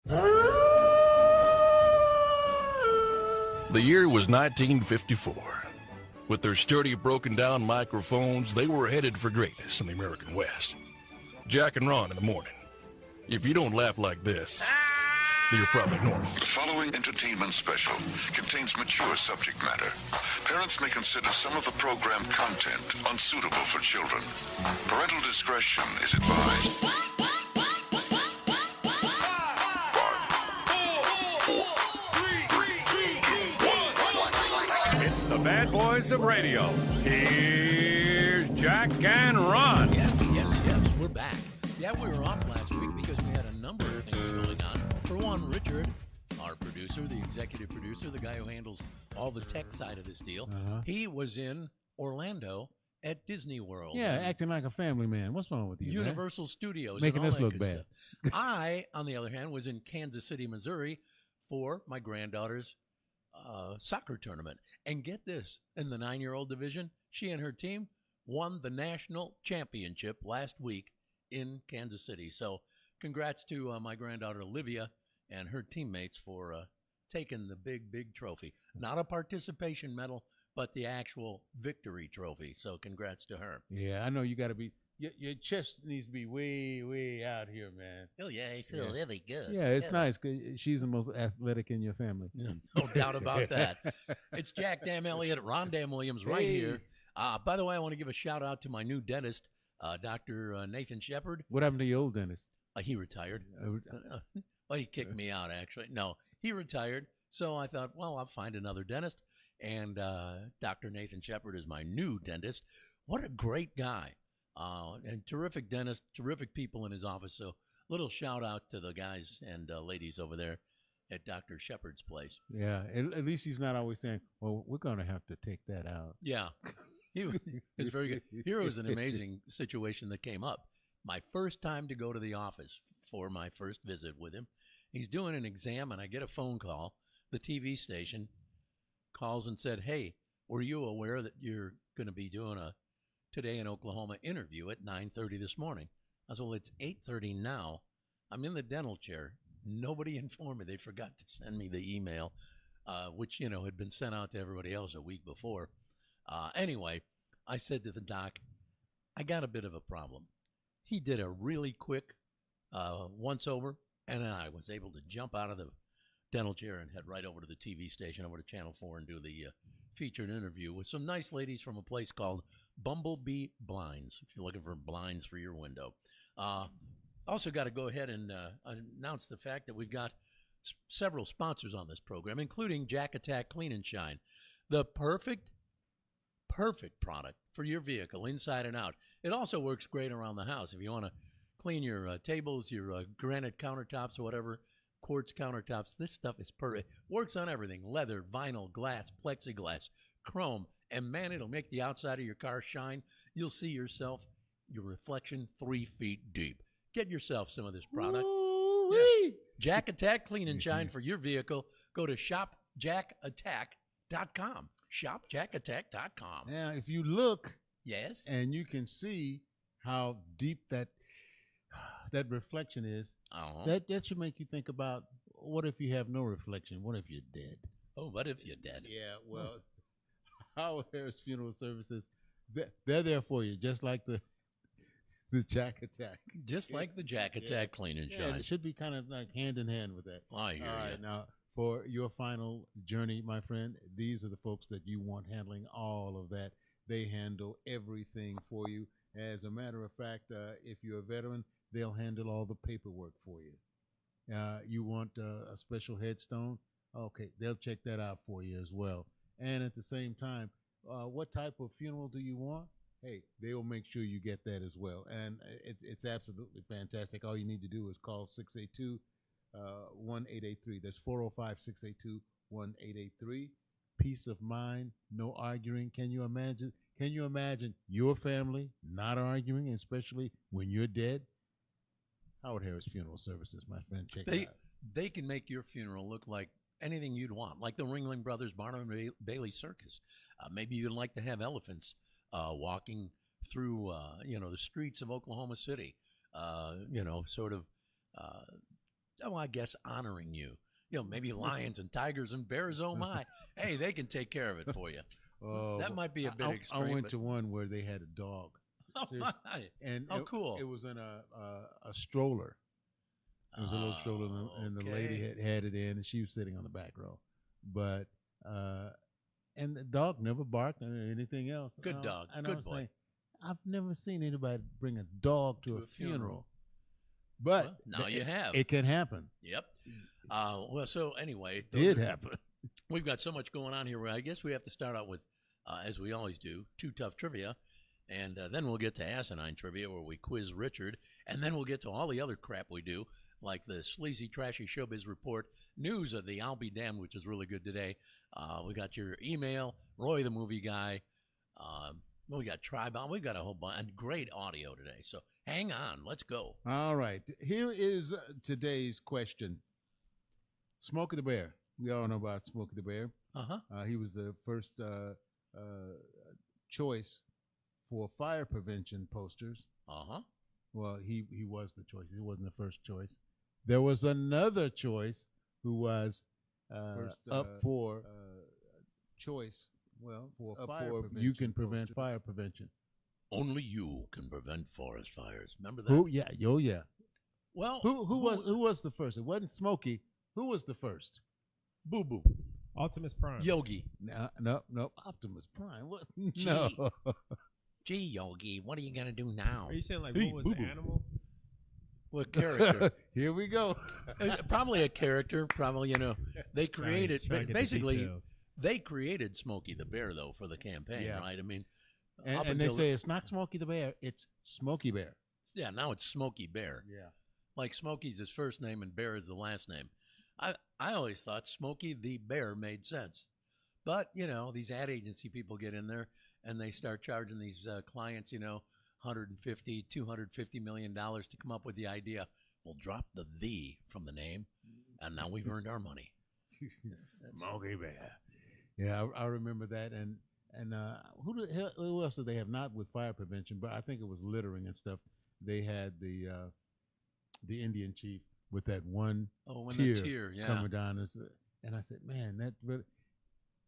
The year was 1954. With their sturdy, broken-down microphones, they were headed for greatness in the American West. Jack and Ron in the morning. If you don't laugh like this, you're probably normal. The following entertainment special contains mature subject matter. Parents may consider some of the program content unsuitable for children. Parental discretion is advised. It's the bad boys of radio. Here's Jack and Ron. Yes, we're back. Yeah, we were off last week because we had a number of things going on. For one, Richard, our producer, the executive producer, the guy who handles all the tech side of this deal, he was in Orlando at Disney World. Yeah, acting like a family man. What's wrong with you, Universal Studios. Making and all us that look good bad. Stuff. I, on the other hand, was in Kansas City, Missouri for my granddaughter's soccer tournament. And get this, in the 9-year-old division, she and her team won the national championship last week in Kansas City. So congrats to my granddaughter Olivia and her teammates for taking the big trophy. Not a participation medal, but the actual victory trophy. So congrats to her. Yeah, I know you got to be, your chest needs to be way out here, man. Oh, yeah, I feel really good. Yeah, it's nice because she's the most athletic in your family. No doubt about that. It's Jack Dam Elliott, Ron Dam Williams right here. By the way, I want to give a shout out to my new dentist, Dr. Nathan Shepard. What happened to your old dentist? He retired. Well, he kicked me out, actually. No, he retired. So I thought, well, I'll find another dentist. And Dr. Nathan Shepard is my new dentist. What a great guy. And terrific dentist, terrific people in his office. So little shout out to the guys and ladies over there at Dr. Shepard's place. Yeah, at least he's not always saying, well, we're going to have to take that out. Yeah, he was very good. Here was an amazing situation that came up. My first time to go to the office for my first visit with him, he's doing an exam, and I get a phone call. The TV station calls and said, hey, were you aware that you're going to be doing a Today in Oklahoma interview at 9:30 this morning? I said, well, it's 8:30 now. I'm in the dental chair. Nobody informed me. They forgot to send me the email, which, had been sent out to everybody else a week before. Anyway, I said to the doc, I got a bit of a problem. He did a really quick once over, and then I was able to jump out of the dental chair and head right over to the TV station, over to Channel 4, and do the featured interview with some nice ladies from a place called Bumblebee Blinds, if you're looking for blinds for your window. Also got to go ahead and announce the fact that we've got several sponsors on this program, including Jack Attack Clean and Shine, the perfect product for your vehicle inside and out. It also works great around the house if you want to clean your tables, your granite countertops or whatever, quartz countertops. This stuff is perfect. Works on everything: leather, vinyl, glass, plexiglass, chrome, and man, it'll make the outside of your car shine. You'll see your reflection 3 feet deep. Get yourself some of this product. Yeah. Jack Attack Clean and Shine for your vehicle. Go to shopjackattack.com. Shopjackattack.com. Now, if you look, yes, and you can see how deep that reflection is, that should make you think about, what if you have no reflection? What if you're dead? Oh, what if you're dead? Yeah, well, Howard Harris Funeral Services, they're there for you, just like the Jack Attack. Just like the Jack Attack Clean and Shine. Yeah, it should be kind of like hand in hand with that. I hear you. All right, now, for your final journey, my friend, these are the folks that you want handling all of that. They handle everything for you. As a matter of fact, if you're a veteran, they'll handle all the paperwork for you. You want a special headstone? Okay, they'll check that out for you as well. And at the same time, what type of funeral do you want? Hey, they'll make sure you get that as well. And it's absolutely fantastic. All you need to do is call 682-1883. That's 405-682-1883. Peace of mind, no arguing. Can you imagine your family not arguing, especially when you're dead? Howard Harris Funeral Services, my friend. Check it out. They can make your funeral look like anything you'd want, like the Ringling Brothers Barnum and Bailey Circus. Maybe you'd like to have elephants walking through, the streets of Oklahoma City. oh, I guess honoring you. You know, maybe lions and tigers and bears. Oh my! Hey, they can take care of it for you. Oh, That might be a bit extreme. I went but- to one where they had a dog. Oh, Seriously. my. And Oh, cool. It was in a stroller. It was a little stroller, and the lady okay. had it in, and she was sitting on the back row. But and the dog never barked or anything else. Good dog. And Good I'm boy. saying, I've never seen anybody bring a dog to To a a funeral. funeral. But Well, now you have. It can happen. Yep. Well, so anyway, Did happen. we've got so much going on here. I guess we have to start out with, as we always do, Too Tough Trivia. And then we'll get to Asinine Trivia, where we quiz Richard. And then we'll get to all the other crap we do, like the Sleazy Trashy Showbiz Report, news of the I'll Be Damned, which is really good today. We got your email, Roy the Movie Guy. We got Tribal. We got a whole bunch and great audio today. So hang on. Let's go. All right. Here is today's question. Smokey the Bear. We all know about Smokey the Bear. Uh-huh. He was the first choice for fire prevention posters. Uh-huh. Well, he was the choice. He wasn't the first choice. There was another choice who was up for choice. Well, for fire prevention. You can prevent fire prevention. Only you can prevent forest fires. Remember that? Who? Yeah. Oh, yeah. Well, Who was the first? It wasn't Smokey. Who was the first? Boo Boo. Optimus Prime. Yogi. No. Optimus Prime. What? Gee. No. Gee, Yogi, what are you going to do now? Are you saying like Hey, what was Boo-Boo. the animal? What character? Here we go. Probably a character. Probably, they created, Trying to get the basically, details. they created Smokey the Bear, though, for the campaign, Yeah. right? I mean, And, they say it's not Smokey the Bear, it's Smokey Bear. yeah, now it's Smokey Bear. Yeah. Like Smokey's his first name and Bear is the last name. I always thought Smokey the Bear made sense. But, these ad agency people get in there and they start charging these clients, $150, $250 million to come up with the idea. We'll drop the from the name, and now we've earned our money. Smokey Bear. Yeah, I remember that. And who else did they have? Not with fire prevention, but I think it was littering and stuff. They had the Indian chief with that one tear, yeah. coming down. And I said, man, that really.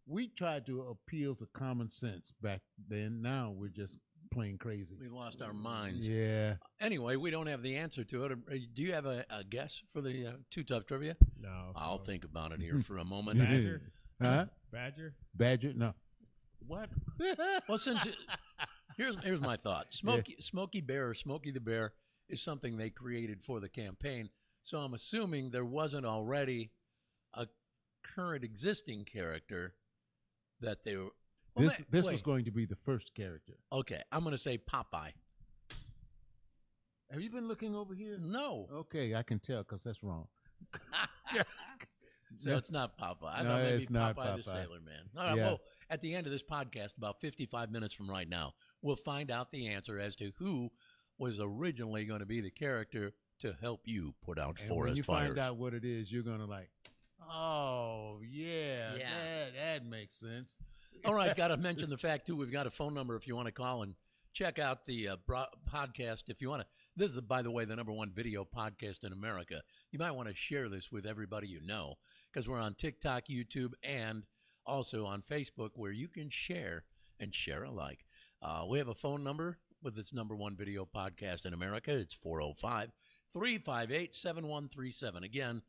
We tried to appeal to common sense back then. Now we're just plain crazy. We lost our minds. Yeah. Anyway, we don't have the answer to it. Do you have a guess for the Too Tough Trivia? No. I'll think about it here for a moment. Badger? Huh? Badger? Badger? No. What? Well, here's my thought. Smokey Bear or Smokey the Bear is something they created for the campaign. So I'm assuming there wasn't already a current existing character that they were. Well, this wait. was going to be the first character. Okay, I'm going to say Popeye. Have you been looking over here? No. Okay, I can tell because that's wrong. So No. it's not Popeye. I No, thought maybe it's not Popeye the Popeye. Sailor Man. All right, Yeah. well, at the end of this podcast, about 55 minutes from right now, we'll find out the answer as to who was originally going to be the character to help you put out And forest when you fires. find out what it is, you're going to like, oh, yeah. Yeah. That makes sense. All right, got to mention the fact, too, we've got a phone number if you want to call and check out the podcast. If you want to, this is, by the way, the #1 video podcast in America. You might want to share this with everybody you know, because we're on TikTok, YouTube, and also on Facebook, where you can share and share alike. We have a phone number with this #1 video podcast in America. It's 405-358-7137. Again,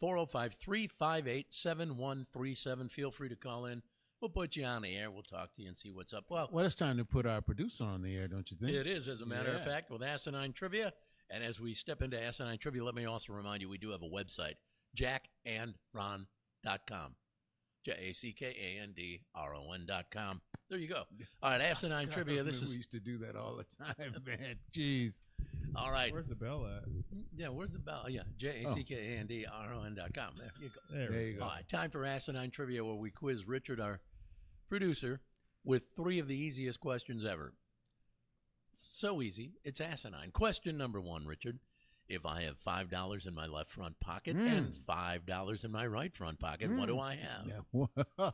405-358-7137. Feel free to call in. We'll put you on the air. We'll talk to you and see what's up. Well, Well, it's time to put our producer on the air, don't you think? it is, as a matter of Yeah. fact, with Asinine Trivia. And as we step into Asinine Trivia, let me also remind you we do have a website, jackandron.com. JackandRon.com. There you go. All right, Asinine Trivia. This We is used to do that all the time, man. Jeez. all right. Where's the bell at? Yeah, where's the bell? Yeah, JackandRon.com. There you go. There you go. All right, time for Asinine Trivia, where we quiz Richard, our producer, with 3 of the easiest questions ever. So easy, it's asinine. Question number 1, Richard. If I have $5 in my left front pocket and $5 in my right front pocket, what do I have? Yeah.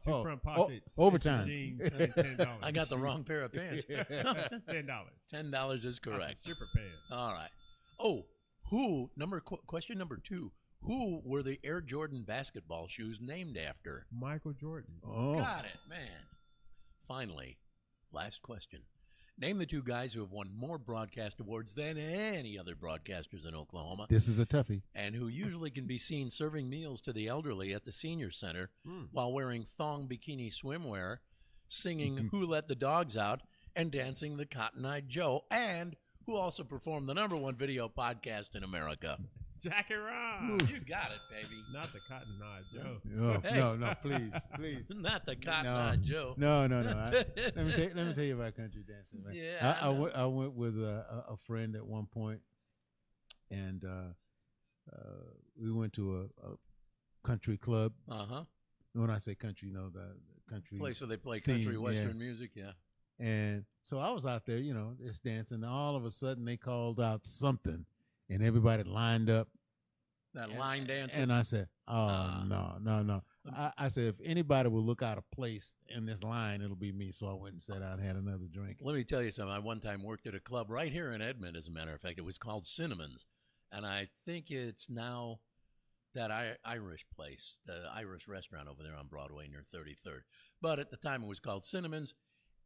Two front pockets. overtime. Jeans, and $10. I got the wrong pair of pants. $10. $10 is correct. Super pants. All right. Oh, question number 2. Who were the Air Jordan basketball shoes named after? Michael Jordan. Oh, Got it, man. Finally, last question. Name the two guys who have won more broadcast awards than any other broadcasters in Oklahoma, this is a toughie. and who usually can be seen serving meals to the elderly at the senior center while wearing thong bikini swimwear, singing Who Let the Dogs Out, and dancing the Cotton Eye Joe, and who also performed the #1 video podcast in America. Jack and Ron. You got it, baby. Not the Cotton Eye Joe. Oh, Hey. no, please. Not the Cotton No. Eye Joe. No. Let me tell you about country dancing. Man. Yeah, I went with a friend at one point, and we went to a country club. Uh-huh. When I say country, you know, the country Place where they play country theme, western yeah. music, yeah. And so I was out there, you know, just dancing. And all of a sudden, they called out something, and everybody lined up. That line dancing. And I said, "Oh no!" I said, "If anybody will look out of place in this line, it'll be me." So I went and sat down and had another drink. Let me tell you something. I one time worked at a club right here in Edmond, as a matter of fact. It was called Cinnamon's. And I think it's now that Irish place, the Irish restaurant over there on Broadway near 33rd. But at the time, it was called Cinnamon's.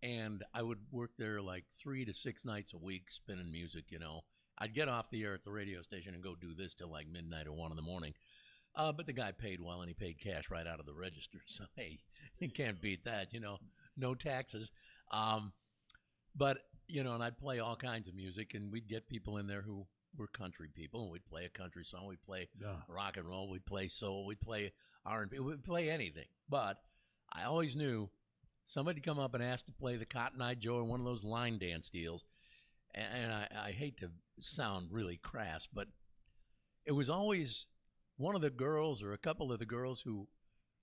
And I would work there like 3 to 6 nights a week, spinning music, you know. I'd get off the air at the radio station and go do this till like midnight or 1 in the morning. But the guy paid well, and he paid cash right out of the register. So, hey, you can't beat that, you know. No taxes. But, you know, and I'd play all kinds of music, and we'd get people in there who were country people, and we'd play a country song. We'd play rock and roll. We'd play soul. We'd play R&B. We'd play anything. But I always knew somebody come up and ask to play the Cotton Eye Joe or one of those line dance deals. And I hate to sound really crass, but it was always one of the girls or a couple of the girls who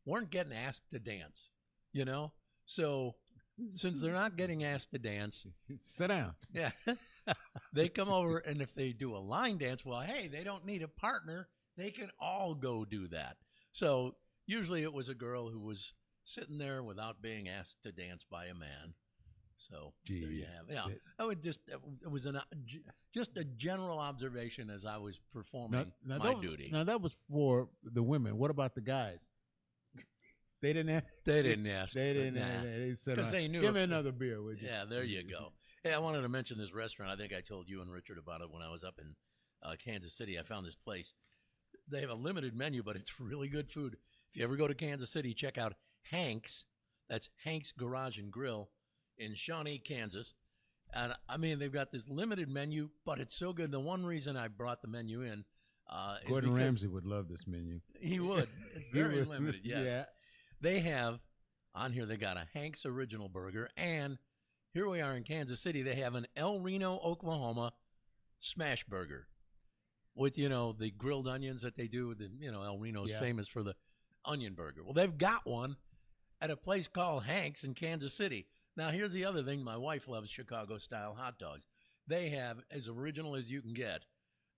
weren't getting asked to dance, you know? So since they're not getting asked to dance, Sit down. yeah, they come over, and if they do a line dance, well, hey, they don't need a partner. They can all go do that. So usually it was a girl who was sitting there without being asked to dance by a man. So there you Jeez. have it. Yeah, I would just it was just a general observation as I was performing my that was, duty. Now that was for the women. What about the guys? They didn't ask. They didn't ask. They didn't. Nah. They said, 'Cause they knew "Give me if- another beer, would you?" Yeah, there you go. Hey, I wanted to mention this restaurant. I think I told you and Richard about it when I was up in Kansas City. I found this place. They have a limited menu, but it's really good food. If you ever go to Kansas City, check out Hank's. That's Hank's Garage and Grill in Shawnee, Kansas. And I mean, they've got this limited menu, but it's so good. The one reason I brought the menu in is Gordon because Ramsay would love this menu. he would. It's He very would. limited, yes. Yeah. They have, on here, they got a Hank's Original Burger, and here we are in Kansas City, they have an El Reno, Oklahoma smash burger with, you know, the grilled onions that they do. El Reno's Yeah. famous for the onion burger. Well, they've got one at a place called Hank's in Kansas City. Now, here's the other thing. My wife loves Chicago-style hot dogs. They have as original as you can get,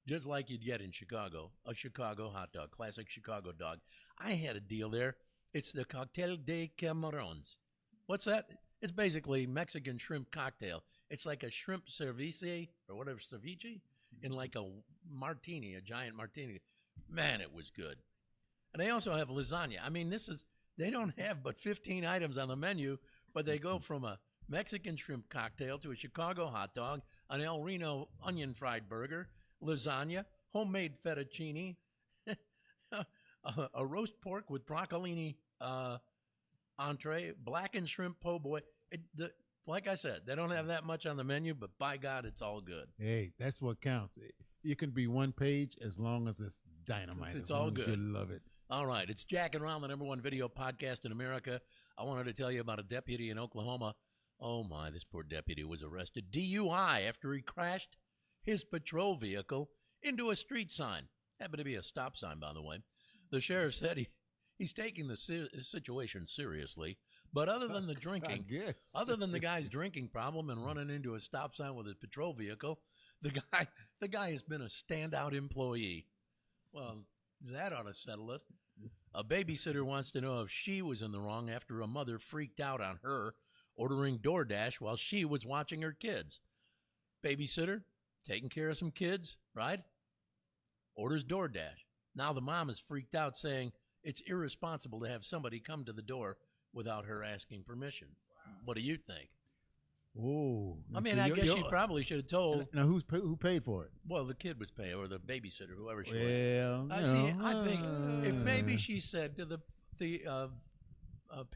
just like you'd get in Chicago, a Chicago hot dog, classic Chicago dog. I had a deal there. It's the Cocktail de Camarons. What's that? It's basically Mexican shrimp cocktail. It's like a shrimp ceviche or whatever, ceviche, in like a martini, a giant martini. Man, it was good. And they also have lasagna. I mean, they don't have but 15 items on the menu, but they go from a Mexican shrimp cocktail to a Chicago hot dog, an El Reno onion fried burger, lasagna, homemade fettuccine, a roast pork with broccolini entree, blackened shrimp po' boy. Like I said, they don't have that much on the menu, but by God, it's all good. Hey, that's what counts. You can be one page as long as it's dynamite. It's as all long as good. You love it. All right, it's Jack and Ron, the #1 video podcast in America. I wanted to tell you about a deputy in Oklahoma. Oh my, this poor deputy was arrested DUI after he crashed his patrol vehicle into a street sign. Happened to be a stop sign, by the way. The sheriff said he's taking the situation seriously, but other than the I drinking, guess. other than the guy's drinking problem and running into a stop sign with his patrol vehicle, the guy has been a standout employee. Well, that ought to settle it. A babysitter wants to know if she was in the wrong after a mother freaked out on her ordering DoorDash while she was watching her kids. Babysitter, taking care of some kids, right? Orders DoorDash. Now the mom is freaked out, saying it's irresponsible to have somebody come to the door without her asking permission. What do you think? Oh, I mean, I guess she probably should have told. Now, who paid for it? Well, the kid was paying, or the babysitter, whoever she was. Well, I see. I think if maybe she said to the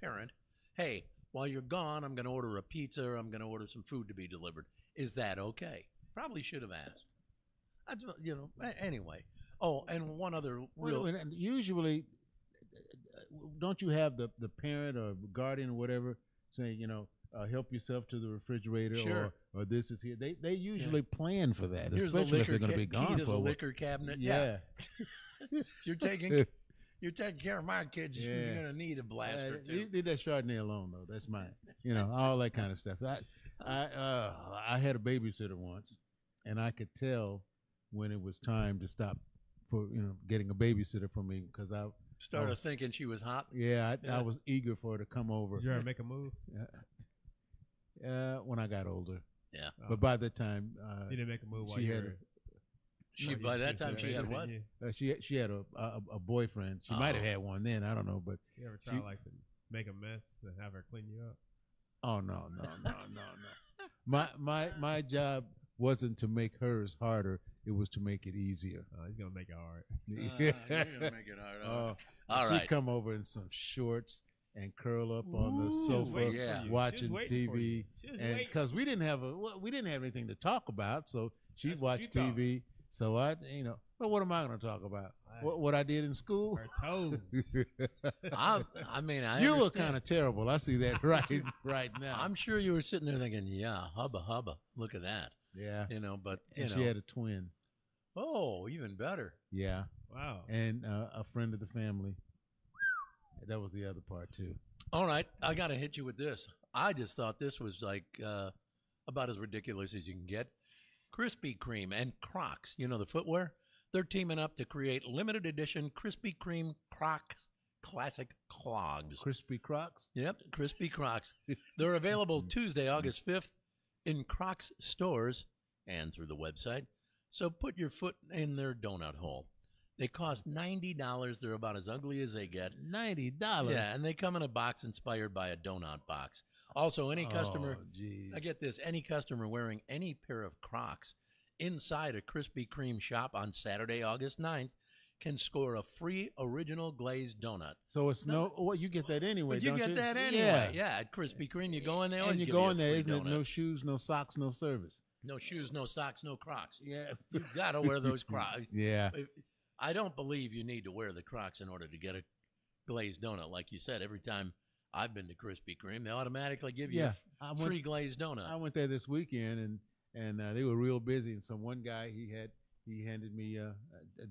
parent, "Hey, while you're gone, I'm going to order a pizza, or I'm going to order some food to be delivered. Is that okay?" Probably should have asked. That's, anyway. Oh, and one other real. Usually, don't you have the parent or guardian or whatever saying, help yourself to the refrigerator, Sure. or this is here. They usually plan for that, Here's especially the if they're going to be key gone to for the a while. liquor cabinet. Yeah. You're taking care of my kids. Yeah. You're gonna need a blast or two. Leave that Chardonnay alone, though. That's mine. All that kind of stuff. I had a babysitter once, and I could tell when it was time to stop for getting a babysitter for me because I Started thinking she was hot. I was eager for her to come over. Did you ever make a move? When I got older. Yeah. But by the time You didn't make a move while she you had were... By that time she had what? she had a boyfriend. She might have had one then. I don't know, but You ever try to make a mess and have her clean you up? oh no. My job wasn't to make hers harder. It was to make it easier. He's gonna make it hard. You're gonna make it hard. All she'd right. come over in some shorts and curl up on the sofa yeah. watching TV, and waiting. because we didn't have anything to talk about, so she'd That's watch what you TV. So well, what am I going to talk about? What I did in school? Her toes. I You were understand. kind of terrible. I see that right now. I'm sure you were sitting there thinking, yeah, hubba, look at that. Yeah. But And she had a twin. oh, even better. Yeah. Wow. And a friend of the family. That was the other part too. All right, I got to hit you with this. I just thought this was like about as ridiculous as you can get. Krispy Kreme and Crocs, the footwear, they're teaming up to create limited edition Krispy Kreme Crocs classic clogs. Crispy Crocs? Yep, Krispy Crocs. They're available Tuesday, August 5th in Crocs stores and through the website. So put your foot in their donut hole. They cost $90. They're about as ugly as they get. $90? Yeah, and they come in a box inspired by a donut box. Also, any customer, I get this, any customer wearing any pair of Crocs inside a Krispy Kreme shop on Saturday, August 9th can score a free original glazed donut. So it's you get that anyway, But you don't get you? that anyway. Yeah, at Krispy Kreme, you go in there And you give go a in there, free isn't it? donut. No shoes, no socks, no service. No shoes, no socks, no Crocs. Yeah. You got to wear those Crocs. Yeah. I don't believe you need to wear the Crocs in order to get a glazed donut. Like you said, every time I've been to Krispy Kreme, they automatically give you a free glazed donut. I went there this weekend, and they were real busy. And one guy he handed me a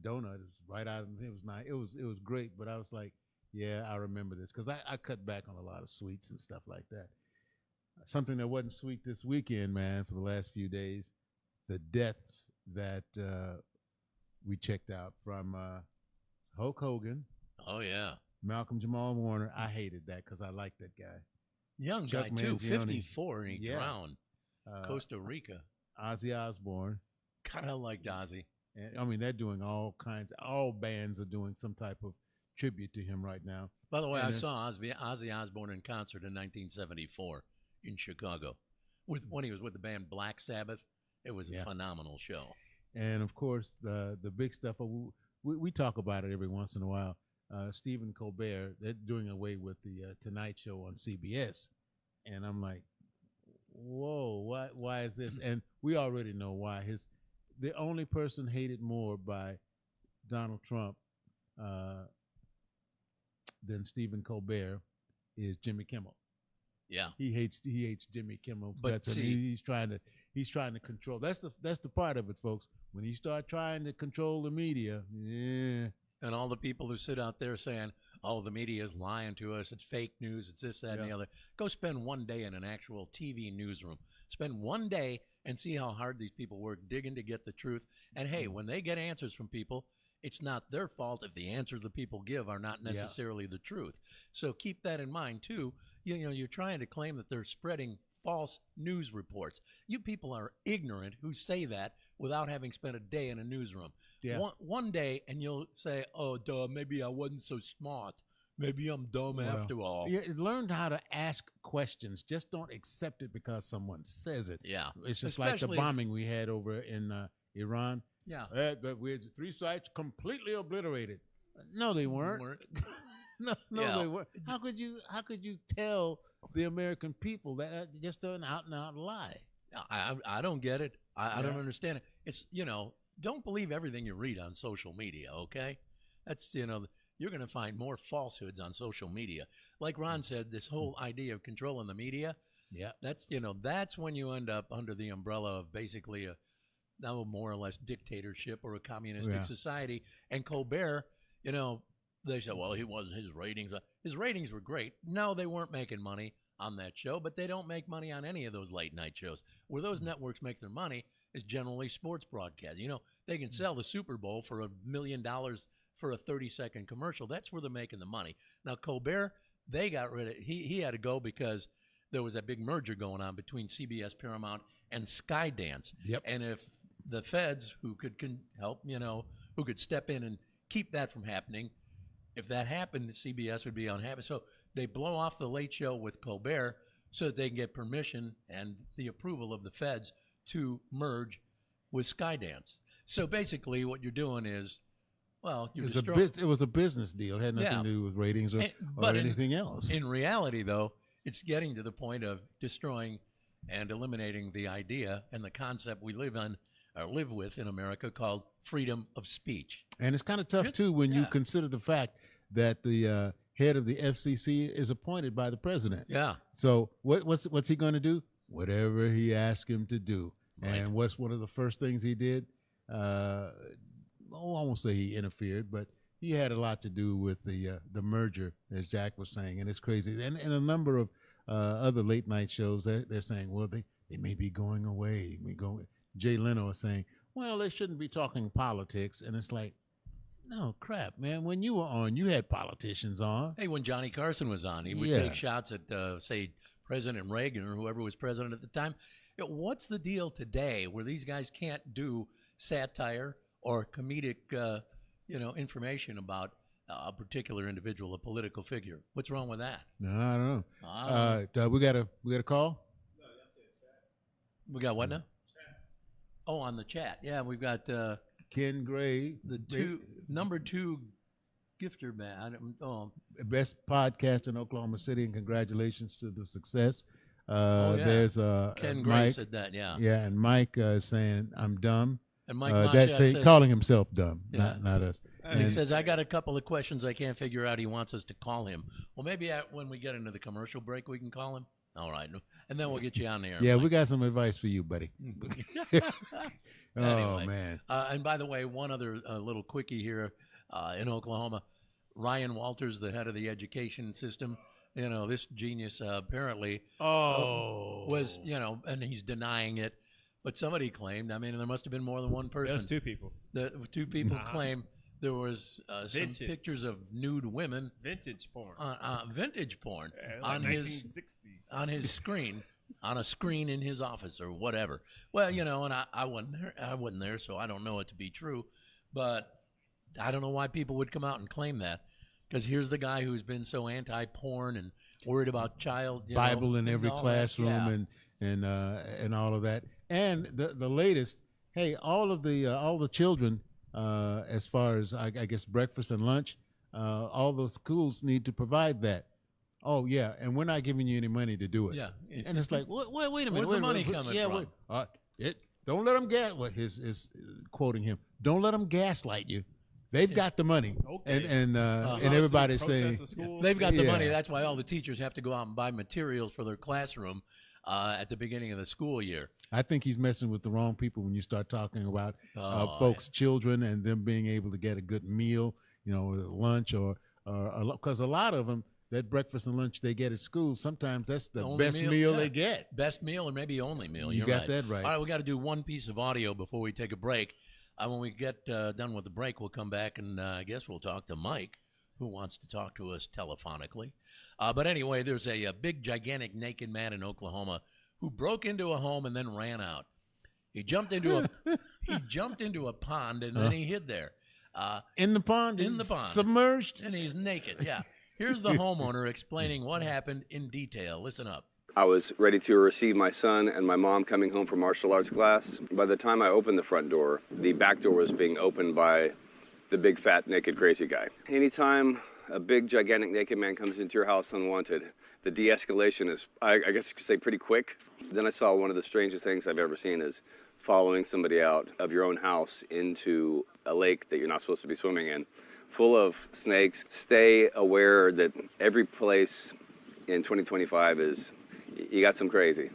donut. It was right out of it was nice. It was great. But I was like, yeah, I remember this because I cut back on a lot of sweets and stuff like that. Something that wasn't sweet this weekend, man, for the last few days, the deaths that we checked out from Hulk Hogan. Oh, yeah. Malcolm Jamal Warner. I hated that because I liked that guy. Young Chuck guy, too. Mangione. 54, and he drowned. Costa Rica. Ozzy Osbourne. Kind of like Ozzy. And, I mean, they're doing all bands are doing some type of tribute to him right now. By the way, I saw Ozzy Osbourne in concert in 1974 in Chicago when he was with the band Black Sabbath. It was a phenomenal show. And, of course, the big stuff, we talk about it every once in a while. Stephen Colbert, they're doing away with the Tonight Show on CBS. And I'm like, whoa, why is this? And we already know why. The only person hated more by Donald Trump than Stephen Colbert is Jimmy Kimmel. Yeah, he hates Jimmy Kimmel. But he's trying to control. That's the part of it, folks. When you start trying to control the media, and all the people who sit out there saying, "Oh, the media is lying to us. It's fake news. It's this, that, and the other." Go spend one day in an actual TV newsroom. Spend one day and see how hard these people work digging to get the truth. And hey, when they get answers from people, it's not their fault if the answers the people give are not necessarily the truth. So keep that in mind too. You're trying to claim that they're spreading false news reports. You people are ignorant who say that without having spent a day in a newsroom. Yeah. One day, and you'll say, oh, duh, maybe I wasn't so smart. Maybe I'm dumb after all. Yeah, learn how to ask questions. Just don't accept it because someone says it. Yeah. It's just like the Especially bombing we had over in Iran. Yeah. But we had 3 sites completely obliterated. No, they weren't. No, Yeah. they weren't. How could you tell the American people that just an out and out lie? I don't get it. I don't Yeah. understand it. It's, don't believe everything you read on social media, okay? That's, you're going to find more falsehoods on social media. Like Ron said, this whole idea of controlling the media, Yeah. that's when you end up under the umbrella of basically a more or less dictatorship or a communistic society. And Colbert, they said, well, his ratings were great. No, they weren't making money on that show, but they don't make money on any of those late night shows. Where those networks make their money is generally sports broadcast. They can sell the Super Bowl for $1 million for a 30-second commercial. That's where they're making the money. Now, Colbert, they got rid of he had to go because there was a big merger going on between CBS, Paramount, and Skydance. Yep. And if the feds, who could help, who could step in and keep that from happening, if that happened, CBS would be unhappy. So they blow off the Late Show with Colbert so that they can get permission and the approval of the feds to merge with Skydance. So basically what you're doing is, well, you're destroying. It was a business deal. It had nothing to do with ratings or anything else. In reality, though, it's getting to the point of destroying and eliminating the idea and the concept we live with in America called freedom of speech. And it's kind of tough, too, when you consider the fact that the head of the FCC is appointed by the president. Yeah. So what's he going to do? Whatever he asked him to do. Right. And what's one of the first things he did? I won't say he interfered, but he had a lot to do with the merger, as Jack was saying. And it's crazy. And a number of other late night shows, they're saying, well, they may be going away. Jay Leno is saying, well, they shouldn't be talking politics. And it's like, no, crap, man. When you were on, you had politicians on. Hey, when Johnny Carson was on, he would take shots at, say, President Reagan or whoever was president at the time. What's the deal today where these guys can't do satire or comedic, information about a particular individual, a political figure? What's wrong with that? No, I don't know. We got a call? We got what now? Oh, on the chat. Yeah, we've got Ken Gray, number 2 gifter man. best podcast in Oklahoma City, and congratulations to the success. There's Ken Mike, Gray said that. Yeah. Yeah, and Mike saying I'm dumb. And Mike says, calling himself dumb, not us. And he says, I got a couple of questions I can't figure out. He wants us to call him. Well, maybe when we get into the commercial break, we can call him. All right. And then we'll get you on the air. Yeah, Mike. we got some advice for you, buddy. Anyway, man. And by the way, one other little quickie here in Oklahoma. Ryan Walters, the head of the education system, this genius apparently was, and he's denying it. But somebody claimed, there must have been more than one person. There's 2 people. The 2 people claim there was some pictures of nude women. Vintage porn. Vintage porn like on his screen, on a screen in his office or whatever. Well, and I wasn't there, so I don't know it to be true. But I don't know why people would come out and claim that. Because here's the guy who's been so anti-porn and worried about child Bible in every classroom and all of that. And the latest, hey, all the children, as far as I guess breakfast and lunch, all the schools need to provide that. Oh yeah, and we're not giving you any money to do it. Yeah, and it's like, wait a minute, where's the money coming from? Don't let them his quoting him. Don't let them gaslight you. They've got the money, and everybody's saying they've got the money. That's why all the teachers have to go out and buy materials for their classroom at the beginning of the school year. I think he's messing with the wrong people when you start talking about folks' children and them being able to get a good meal, lunch or because a lot of them, that breakfast and lunch they get at school, sometimes that's the best meal they get. Best meal or maybe only meal. You got that right. All right, we got to do one piece of audio before we take a break. When we get done with the break, we'll come back and I guess we'll talk to Mike, who wants to talk to us telephonically. But anyway, there's a big, gigantic naked man in Oklahoma who broke into a home and then ran out. He jumped into a pond and then he hid there. In the pond? In the pond. Submerged? And he's naked, yeah. Here's the homeowner explaining what happened in detail. Listen up. I was ready to receive my son and my mom coming home from martial arts class. By the time I opened the front door, the back door was being opened by the big, fat, naked, crazy guy. Anytime a big, gigantic, naked man comes into your house unwanted, the de-escalation is, I guess you could say, pretty quick. Then I saw one of the strangest things I've ever seen is following somebody out of your own house into a lake that you're not supposed to be swimming in, full of snakes. Stay aware that every place in 2025 is, you got some crazy.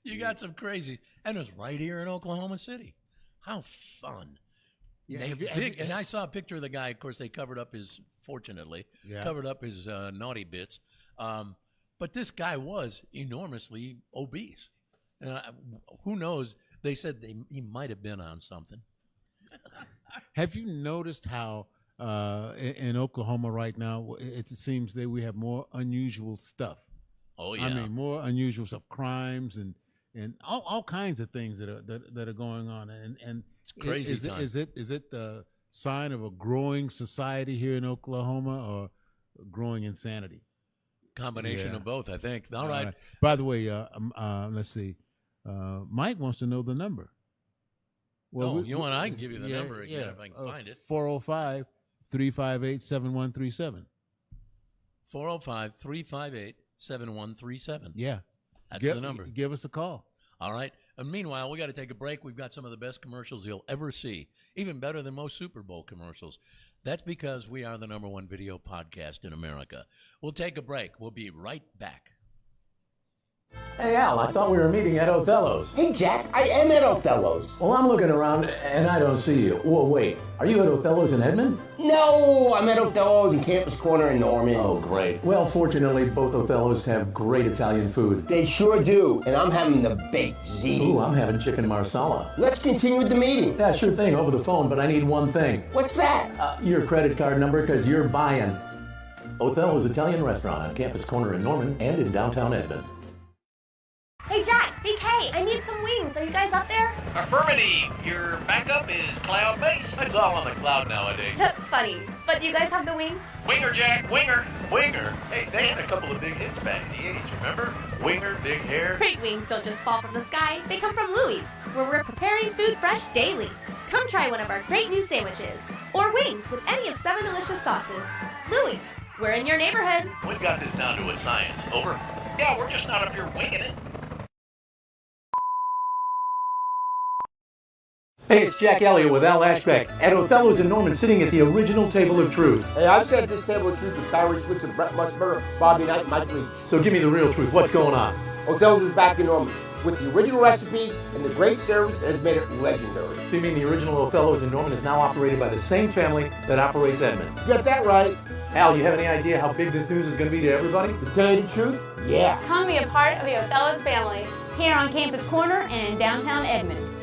You got some crazy. And it was right here in Oklahoma City. How fun. Yeah, And I saw a picture of the guy. Of course, they covered up his, fortunately, covered up his naughty bits. But this guy was enormously obese. And who knows? They said he might have been on something. Have you noticed how in Oklahoma right now, it seems that we have more unusual stuff? Oh, yeah. I mean, more unusual stuff, crimes and all kinds of things that are going on. And it's crazy. Is it the sign of a growing society here in Oklahoma or growing insanity? Combination of both, I think. All right. By the way, let's see. Mike wants to know the number. Well, I can give you the number again if I can find it. 405-358-7137. 405-358-7137. Yeah. That's the number. Give us a call. All right. And meanwhile, we got to take a break. We've got some of the best commercials you'll ever see, even better than most Super Bowl commercials. That's because we are the #1 video podcast in America. We'll take a break. We'll be right back. Hey, Al, I thought we were meeting at Othello's. Hey, Jack, I am at Othello's. Well, I'm looking around and I don't see you. Whoa, wait, are you at Othello's in Edmond? No, I'm at Othello's in Campus Corner in Norman. Oh, great. Well, fortunately, both Othello's have great Italian food. They sure do, and I'm having the baked ziti. Ooh, I'm having chicken marsala. Let's continue with the meeting. Yeah, sure thing, over the phone, but I need one thing. What's that? Your credit card number, because you're buying. Othello's Italian Restaurant on Campus Corner in Norman and in downtown Edmond. Hey Jack, BK, I need some wings. Are you guys up there? Affirmative. Your backup is cloud-based. It's all on the cloud nowadays. That's funny. But do you guys have the wings? Winger, Jack, winger. Hey, they had a couple of big hits back in the 80s, remember? Winger, big hair. Great wings don't just fall from the sky. They come from Louie's, where we're preparing food fresh daily. Come try one of our great new sandwiches. Or wings with any of 7 delicious sauces. Louie's, we're in your neighborhood. We've got this down to a science. Over. Yeah, we're just not up here winging it. Hey, it's Jack Elliott with Al Ashbeck at Othello's in Norman, sitting at the original table of truth. Hey, I've sat at this table of truth with Barry Switzer, Brett Musburger, Bobby Knight, and Mike Leach. So give me the real truth. What's going on? Othello's is back in Norman with the original recipes and the great service that has made it legendary. So you mean the original Othello's in Norman is now operated by the same family that operates Edmond? You got that right. Al, you have any idea how big this news is going to be to everybody? To tell you the truth, yeah. Come be a part of the Othello's family. Here on Campus Corner and in downtown Edmond.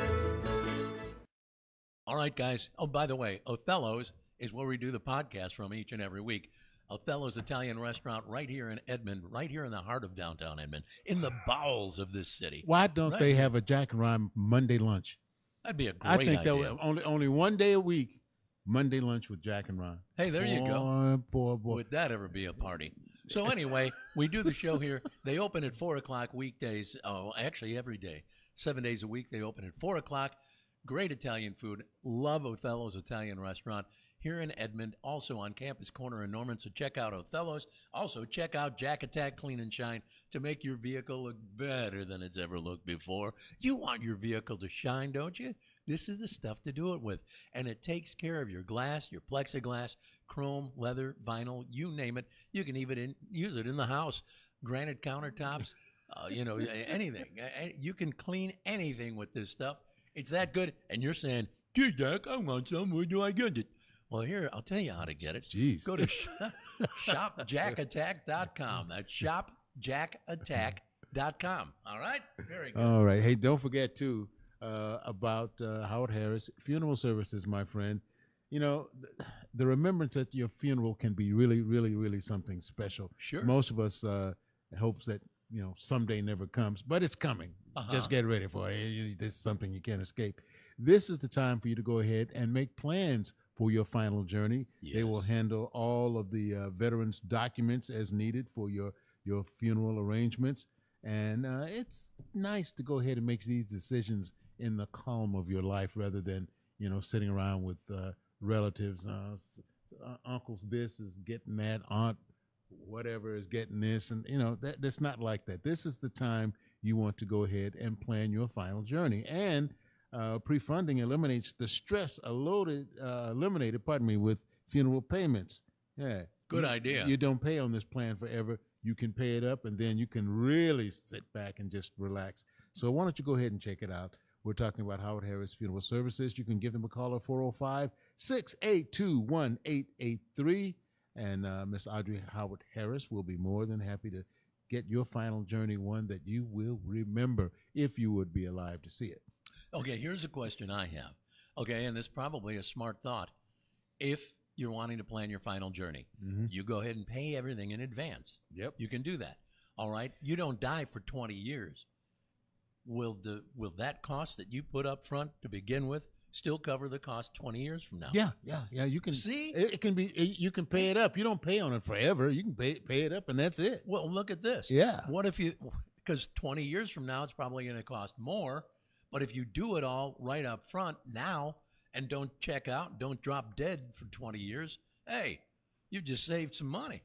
All right, guys. Oh, by the way, Othello's is where we do the podcast from each and every week. Othello's Italian Restaurant right here in Edmond, right here in the heart of downtown Edmond, in the bowels of this city. Why don't they have a Jack and Ron Monday lunch? That'd be a great I think idea. that only one day a week, Monday lunch with Jack and Ron. Hey, there you go. Boy. Would that ever be a party? So anyway, we do the show here. They open at 4 o'clock weekdays. Oh, actually every day. 7 days a week. They open at 4 o'clock. Great Italian food. Love Othello's Italian Restaurant here in Edmond, also on Campus Corner in Norman. So check out Othello's. Also check out Jack Attack Clean and Shine to make your vehicle look better than it's ever looked before. You want your vehicle to shine, don't you? This is the stuff to do it with. And it takes care of your glass, your plexiglass, chrome, leather, vinyl, you name it. You can even use it in the house. Granite countertops, anything. You can clean anything with this stuff. It's that good. And you're saying, gee, Jack, I want some. Where do I get it? Well, here, I'll tell you how to get it. Jeez. Go to shopjackattack.com. That's shopjackattack.com. All right? Very good. All right. Hey, don't forget, too, about Howard Harris Funeral Services, my friend. You know, the remembrance at your funeral can be really, really, really something special. Sure. Most of us hopes that someday never comes, but it's coming. Uh-huh. Just get ready for it. This is something you can't escape. This is the time for you to go ahead and make plans for your final journey. Yes. They will handle all of the veterans' documents as needed for your funeral arrangements. And it's nice to go ahead and make these decisions in the calm of your life rather than, sitting around with relatives. Uncle's this is getting that, aunt whatever is getting this. And, that's not like that. This is the time you want to go ahead and plan your final journey. And pre-funding eliminates the stress eliminated with funeral payments. Yeah. Good idea. You don't pay on this plan forever. You can pay it up, and then you can really sit back and just relax. So why don't you go ahead and check it out? We're talking about Howard Harris Funeral Services. You can give them a call at 405-682-1883. And Miss Audrey Howard Harris will be more than happy to get your final journey one that you will remember if you would be alive to see it. Okay, here's a question I have. Okay, and this is probably a smart thought. If you're wanting to plan your final journey, you go ahead and pay everything in advance. Yep. You can do that. All right? You don't die for 20 years. Will that cost that you put up front to begin with still cover the cost 20 years from now? Yeah. You can see. It can be. You can pay it up. You don't pay on it forever. You can pay it up, and that's it. Well, look at this. Yeah. What if because 20 years from now it's probably going to cost more, but if you do it all right up front now and don't check out, don't drop dead for 20 years, hey, you've just saved some money.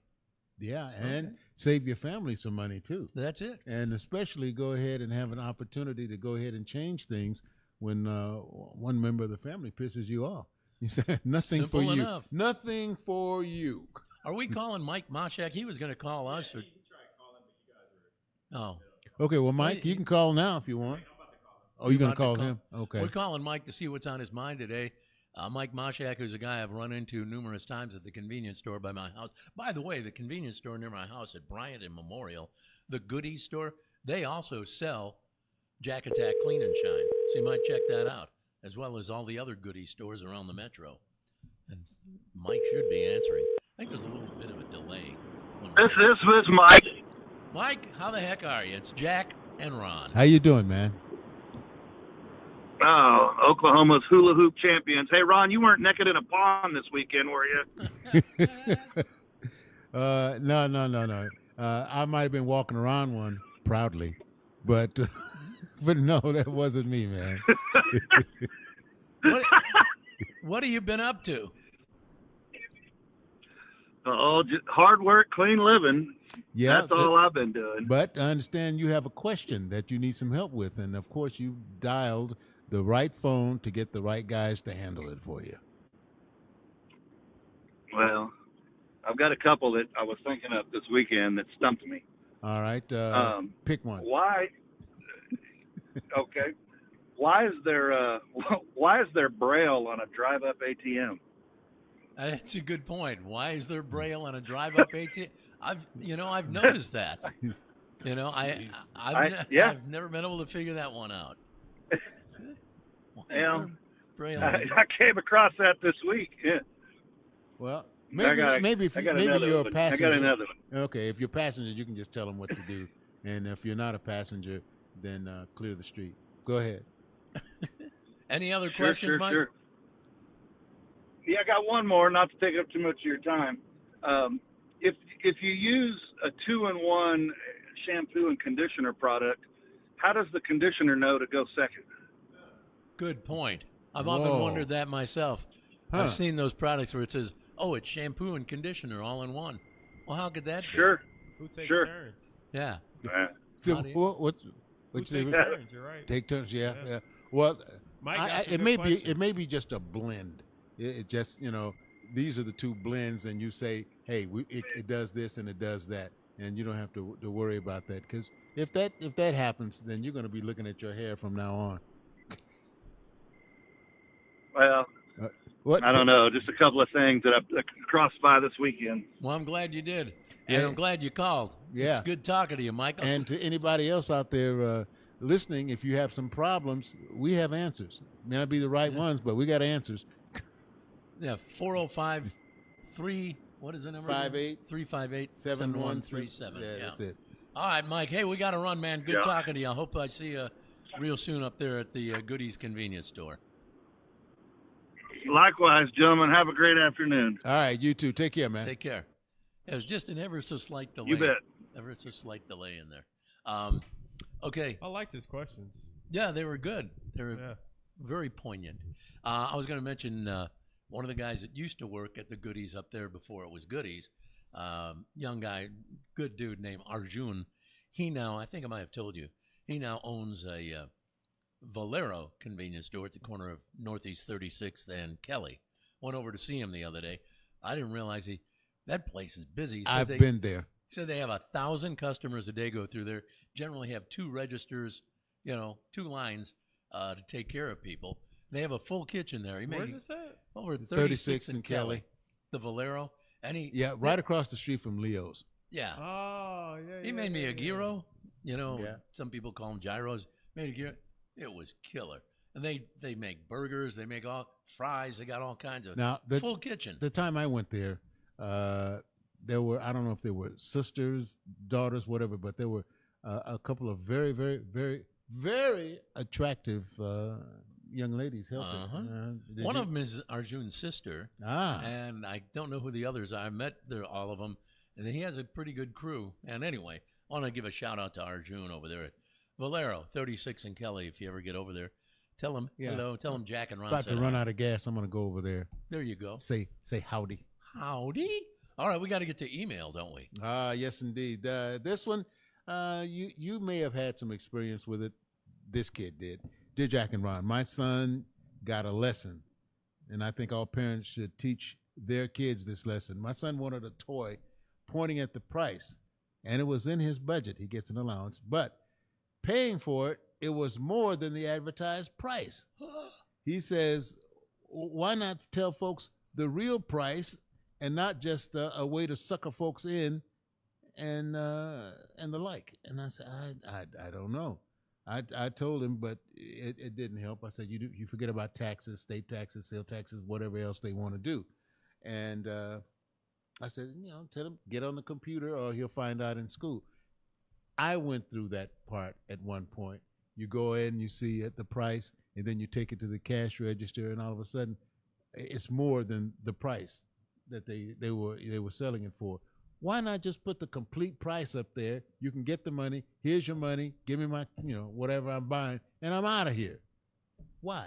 Yeah, and save your family some money too. That's it. And especially go ahead and have an opportunity to go ahead and change things when one member of the family pisses you off. You say, nothing Simple for enough. you. Nothing for you. Are we calling Mike Moshak? He was going to call us. Or... Oh. Okay, well, Mike, you can call now if you want. Oh, you're going to call him? Okay. We're calling Mike to see what's on his mind today. Mike Moshak, who's a guy I've run into numerous times at the convenience store by my house. By the way, the convenience store near my house at Bryant and Memorial, the Goodies store, they also sell Jack Attack Clean and Shine. So you might check that out, as well as all the other Goodies stores around the metro. And Mike should be answering. I think there's a little bit of a delay. This is Mike. Mike, how the heck are you? It's Jack and Ron. How you doing, man? Oh, Oklahoma's hula hoop champions. Hey, Ron, you weren't naked in a pond this weekend, were you? No. I might have been walking around one proudly, but no, that wasn't me, man. What have you been up to? Oh, just hard work, clean living. Yeah, that's all I've been doing. But I understand you have a question that you need some help with, and of course you dialed the right phone to get the right guys to handle it for you. Well, I've got a couple that I was thinking of this weekend that stumped me. All right, pick one. Why? Okay. Why is there Braille on a drive-up ATM? That's a good point. Why is there Braille on a drive-up ATM? I've noticed that. I've never been able to figure that one out. Braille? I came across that this week. Yeah. Well, maybe you're a passenger. I got another one. Okay, if you're a passenger, you can just tell them what to do, and if you're not a passenger, then clear the street. Go ahead. Any other questions, Mike? Sure. Yeah, I got one more, not to take up too much of your time. If you use a 2-in-1 shampoo and conditioner product, how does the conditioner know to go second? Good point. I've often wondered that myself. Huh. I've seen those products where it says, "Oh, it's shampoo and conditioner all in one." Well, how could that be? Sure. Who takes turns? Yeah. So Who takes turns? You're right. Take turns. Yeah. Well, it may be just a blend. It just these are the two blends, and you say, hey, it does this and it does that, and you don't have to worry about that, because if that happens, then you're going to be looking at your hair from now on. Well, I don't know. Just a couple of things that I crossed by this weekend. Well, I'm glad you did, and I'm glad you called. Yeah, it's good talking to you, Michael. And to anybody else out there listening, if you have some problems, we have answers. May not be the right ones, but we got answers. Yeah, 405-3. What is the number? 358-7137. Yeah, that's it. All right, Mike. Hey, we got to run, man. Good talking to you. I hope I see you real soon up there at the Goodies convenience store. Likewise, gentlemen. Have a great afternoon. All right, you too. Take care, man. Take care. It was just an ever so slight delay. You bet. Ever so slight delay in there. Okay. I liked his questions. Yeah, they were good. They were very poignant. I was going to mention one of the guys that used to work at the Goodies up there before it was Goodies, young guy, good dude named Arjun. He now, I think I might have told you, he now owns a Valero convenience store at the corner of Northeast 36th and Kelly. Went over to see him the other day. I didn't realize that place is busy. I've been there. He said they have 1,000 customers a day go through there. Generally have 2 registers, 2 lines to take care of people. They have a full kitchen there. Where's this at? Over 36th and Kelly. The Valero. And right across the street from Leo's. Yeah. Oh, yeah. He made me a gyro. Some people call them gyros. Made a gyro. It was killer. And they make burgers. They make all fries. They got all kinds of full kitchen. The time I went there, there were, I don't know if they were sisters, daughters, whatever, but there were a couple of very, very, very, very attractive young ladies helping. One of them is Arjun's sister. And I don't know who the others are. I met all of them, and he has a pretty good crew. And anyway, I want to give a shout out to Arjun over there at Valero, 36 and Kelly. If you ever get over there, tell him hello. Tell him Jack and Ron About said to run out of gas, I'm going to go over there. There you go. Say howdy. Howdy. All right, we got to get to email, don't we? Yes, indeed. This one, you may have had some experience with it. This kid did. Dear Jack and Ron, my son got a lesson, and I think all parents should teach their kids this lesson. My son wanted a toy pointing at the price, and it was in his budget. He gets an allowance, but paying for it, it was more than the advertised price. He says, why not tell folks the real price and not just a way to sucker folks in and the like? And I said, I don't know. I told him, but it didn't help. I said, you forget about taxes, state taxes, sales taxes, whatever else they want to do. And I said, tell him, get on the computer or he'll find out in school. I went through that part at one point. You go in, you see at the price, and then you take it to the cash register, and all of a sudden, it's more than the price that they were selling it for. Why not just put the complete price up there? You can get the money. Here's your money. Give me my, whatever I'm buying, and I'm out of here. Why?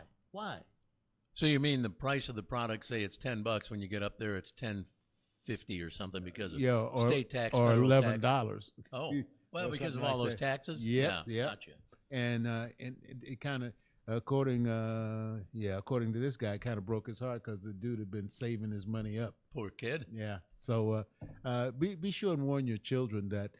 So you mean the price of the product? Say it's $10. When you get up there, it's $10.50 or something because of state tax or $11. Tax. Oh, well, because of all those taxes. Yeah. Gotcha. And it kind of, according to this guy, kind of broke his heart because the dude had been saving his money up. Poor kid. Yeah. So be sure and warn your children that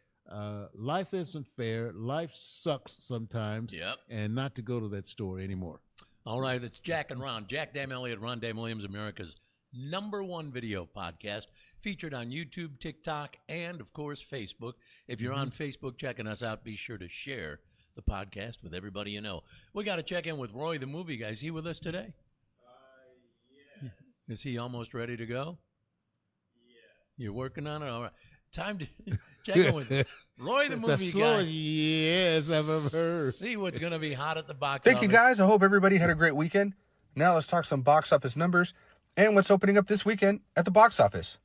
life isn't fair. Life sucks sometimes. Yep. And not to go to that store anymore. All right. It's Jack and Ron. Jack Dam Elliott, Ron Dam Williams, America's #1 video podcast, featured on YouTube, TikTok, and, of course, Facebook. If you're on Facebook checking us out, be sure to share the podcast with everybody you know. We got to check in with Roy, the movie guy. Is he with us today? Yes. Is he almost ready to go? Yeah. You're working on it? All right. Time to check in with Roy, the movie guy. Yes, I've ever heard. See what's going to be hot at the box Thank office. you, guys. I hope everybody had a great weekend. Now let's talk some box office numbers and what's opening up this weekend at the box office.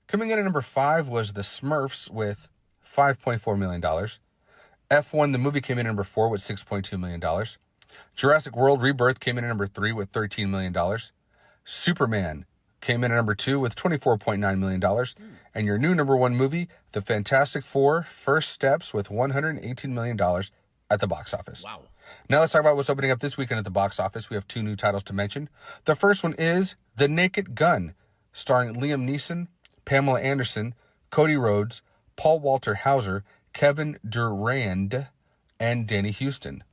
Coming in at number 5 was The Smurfs with $5.4 million. F1, the movie, came in at number 4 with $6.2 million. Jurassic World Rebirth came in at number 3 with $13 million. Superman came in at number 2 with $24.9 million. And your new number 1 movie, The Fantastic Four: First Steps, with $118 million at the box office. Wow. Now let's talk about what's opening up this weekend at the box office. We have 2 new titles to mention. The first one is The Naked Gun, starring Liam Neeson, Pamela Anderson, Cody Rhodes, Paul Walter Hauser, Kevin Durand, and Danny Houston.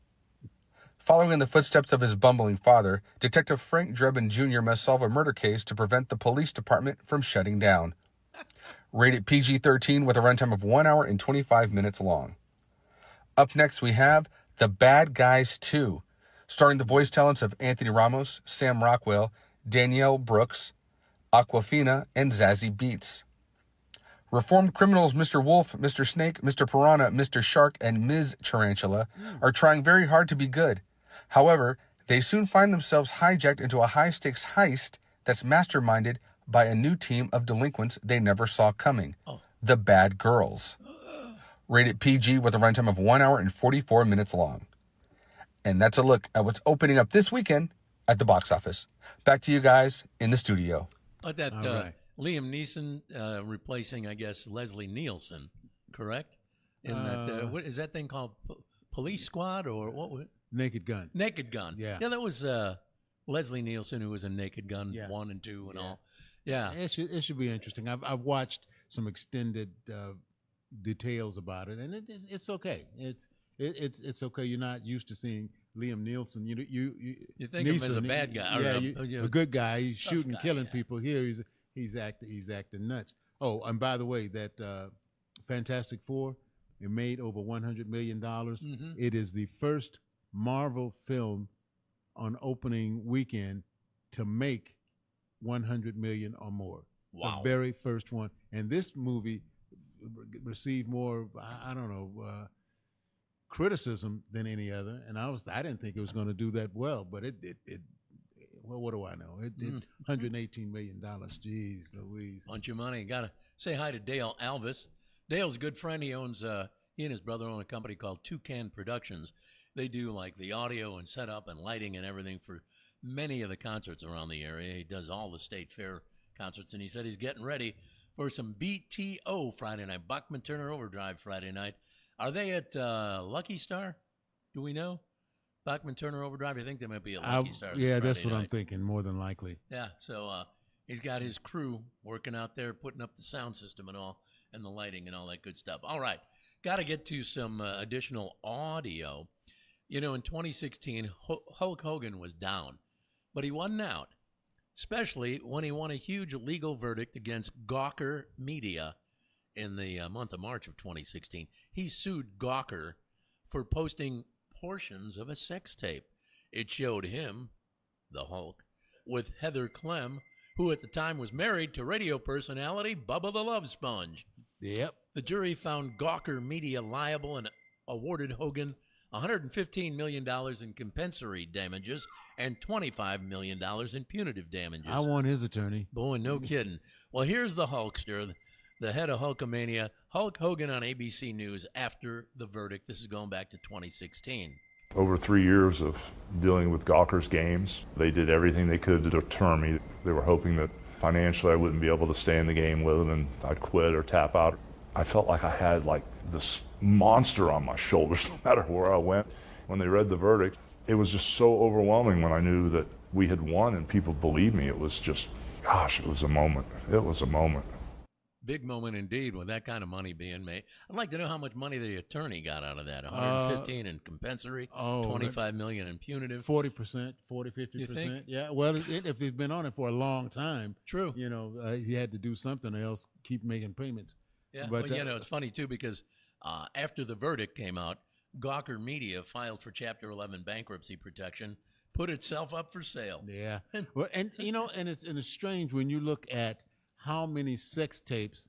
Following in the footsteps of his bumbling father, Detective Frank Drebin Jr. must solve a murder case to prevent the police department from shutting down. Rated PG-13 with a runtime of 1 hour and 25 minutes long. Up next, we have The Bad Guys 2, starring the voice talents of Anthony Ramos, Sam Rockwell, Danielle Brooks, Aquafina, and Zazie Beetz. Reformed criminals Mr. Wolf, Mr. Snake, Mr. Piranha, Mr. Shark, and Ms. Tarantula are trying very hard to be good. However, they soon find themselves hijacked into a high-stakes heist that's masterminded by a new team of delinquents they never saw coming. The Bad Girls. Rated PG with a runtime of 1 hour and 44 minutes long. And that's a look at what's opening up this weekend at the box office. Back to you guys in the studio. That Liam Neeson replacing, I guess, Leslie Nielsen, correct? In that, what is that thing called? Police Squad or what? Naked Gun. Naked Gun. Yeah. Yeah, that was Leslie Nielsen, who was in Naked Gun 1 and 2 and all. Yeah. It should be interesting. I've watched some extended details about it, and it's okay. It's okay. You're not used to seeing Liam Neeson. You think of him as a bad guy, a good guy. He's shooting, guy, killing people. Here he's acting nuts. Oh, and by the way, that Fantastic Four, it made over $100 million. Mm-hmm. It is the first Marvel film on opening weekend to make 100 million or more. Wow. The very first one. And this movie received more, I don't know, criticism than any other. And I didn't think it was going to do that well, but it well, what do I know? It did $118 million. Jeez Louise. Bunch of money. Got to say hi to Dale Alvis. Dale's a good friend. He owns, he and his brother own a company called Toucan Productions. They do like the audio and setup and lighting and everything for many of the concerts around the area. He does all the state fair concerts, and he said he's getting ready for some BTO Friday night, Bachman Turner Overdrive Friday night. Are they at Lucky Star? Do we know? Bachman Turner Overdrive? I think they might be at Lucky Star. Yeah, that's Friday what night. I'm thinking, more than likely. Yeah, so he's got his crew working out there, putting up the sound system and all, and the lighting and all that good stuff. All right, got to get to some additional audio. You know, in 2016, Hulk Hogan was down, but he wasn't out, especially when he won a huge legal verdict against Gawker Media in the month of March of 2016. He sued Gawker for posting portions of a sex tape. It showed him, the Hulk, with Heather Clem, who at the time was married to radio personality Bubba the Love Sponge. Yep. The jury found Gawker Media liable and awarded Hogan $115 million in compensatory damages and $25 million in punitive damages. I want his attorney. Boy, no kidding. Well, here's the Hulkster, the head of Hulkamania, Hulk Hogan on ABC News after the verdict. This is going back to 2016. Over 3 years of dealing with Gawker's games, they did everything they could to deter me. They were hoping that financially I wouldn't be able to stay in the game with them and I'd quit or tap out. I felt like I had like this monster on my shoulders no matter where I went. When they read the verdict, it was just so overwhelming when I knew that we had won and people believed me. It was just, gosh, it was a moment. It was a moment. Big moment indeed with that kind of money being made. I'd like to know how much money the attorney got out of that. 115 in compensatory, 25 million in punitive. 40%, 50%. You think? Yeah, well, if he's been on it for a long time, true. You know, he had to do something else, keep making payments. Yeah, but you know, it's funny too because after the verdict came out, Gawker Media filed for Chapter 11 bankruptcy protection, put itself up for sale. Yeah, well, and you know, and it's strange when you look at how many sex tapes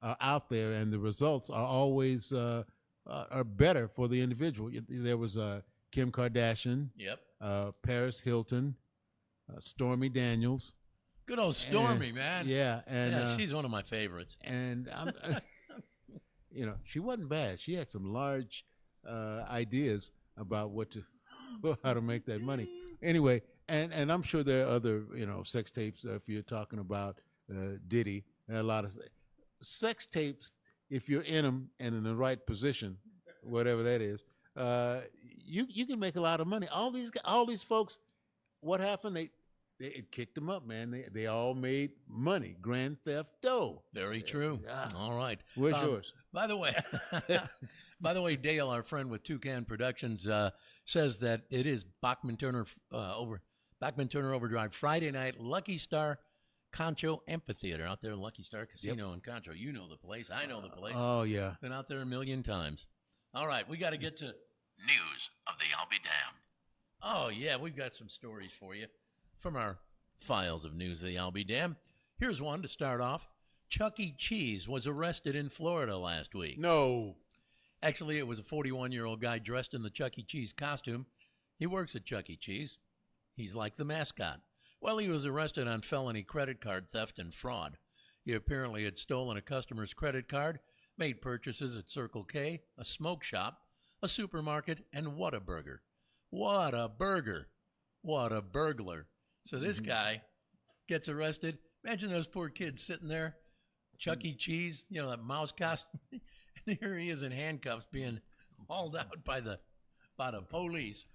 are out there, and the results are always are better for the individual. There was Kim Kardashian, yep, Paris Hilton, Stormy Daniels. Good old Stormy, man. Yeah, and yeah, she's one of my favorites. And you know, she wasn't bad. She had some large ideas about how to make that money. Anyway, and I'm sure there are other sex tapes. If you're talking about Diddy, there are a lot of sex tapes. If you're in them and in the right position, whatever that is, you can make a lot of money. All these folks, what happened? It kicked them up, man. They all made money. Grand Theft Dough. Very true. Yeah. All right. Where's yours? By the way, Dale, our friend with Toucan Productions, says that it is Bachman Turner Overdrive Friday night, Lucky Star Concho Amphitheater out there in Lucky Star Casino in Concho. You know the place. I know the place. Oh, yeah. Been out there a million times. All right, we got to get to news of the I'll Be Damned. Oh, yeah, we've got some stories for you from our files of news of the I'll Be Damned. Here's one to start off. Chuck E. Cheese was arrested in Florida last week. No. Actually, it was a 41-year-old guy dressed in the Chuck E. Cheese costume. He works at Chuck E. Cheese. He's like the mascot. Well, he was arrested on felony credit card theft and fraud. He apparently had stolen a customer's credit card, made purchases at Circle K, a smoke shop, a supermarket, and Whataburger. What a burger. What a burglar. So this guy gets arrested. Imagine those poor kids sitting there, Chuck E. Cheese, that mouse costume. And here he is in handcuffs being hauled out by the police.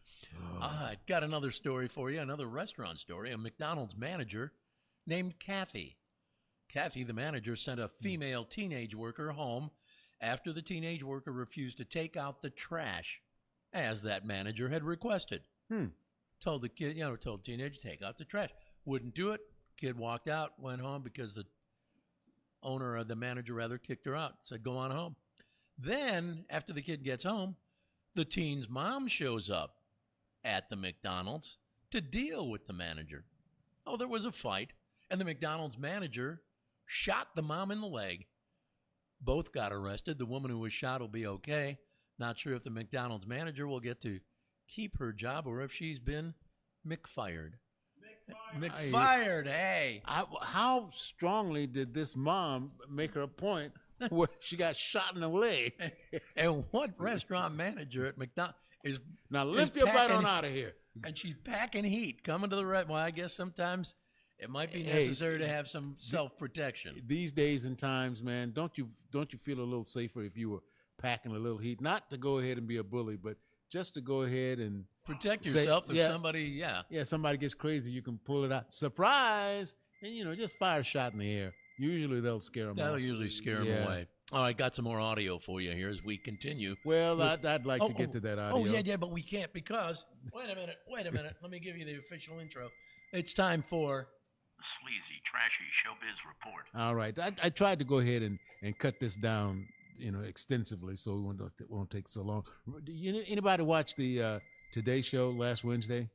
I got another story for you, another restaurant story. A McDonald's manager named Kathy. Kathy, the manager, sent a female teenage worker home after the teenage worker refused to take out the trash, as that manager had requested. Told the kid, told teenager, take out the trash. Wouldn't do it. Kid walked out, went home because the manager kicked her out. Said, go on home. Then, after the kid gets home, the teen's mom shows up at the McDonald's to deal with the manager. Oh, there was a fight, and the McDonald's manager shot the mom in the leg. Both got arrested. The woman who was shot will be okay. Not sure if the McDonald's manager will get to keep her job or if she's been McFired. McFired, hey. How strongly did this mom make her point where she got shot in the leg? And what restaurant manager at McDonald's is now lift your butt on out of here? And she's packing heat, coming to the well, I guess sometimes it might be necessary to have some self-protection. These days and times, man, don't you feel a little safer if you were packing a little heat? Not to go ahead and be a bully, but just to go ahead and protect yourself if somebody, somebody gets crazy, you can pull it out. Surprise! And, just fire a shot in the air. Usually they'll scare them That'll usually scare them away. All right, got some more audio for you here as we continue. Well, I'd like to get to that audio. Oh, yeah, but we can't because, wait a minute. Let me give you the official intro. It's time for the Sleazy, Trashy Showbiz Report. All right. I tried to go ahead and cut this down, extensively so it won't take so long. Anybody watch the Today Show last Wednesday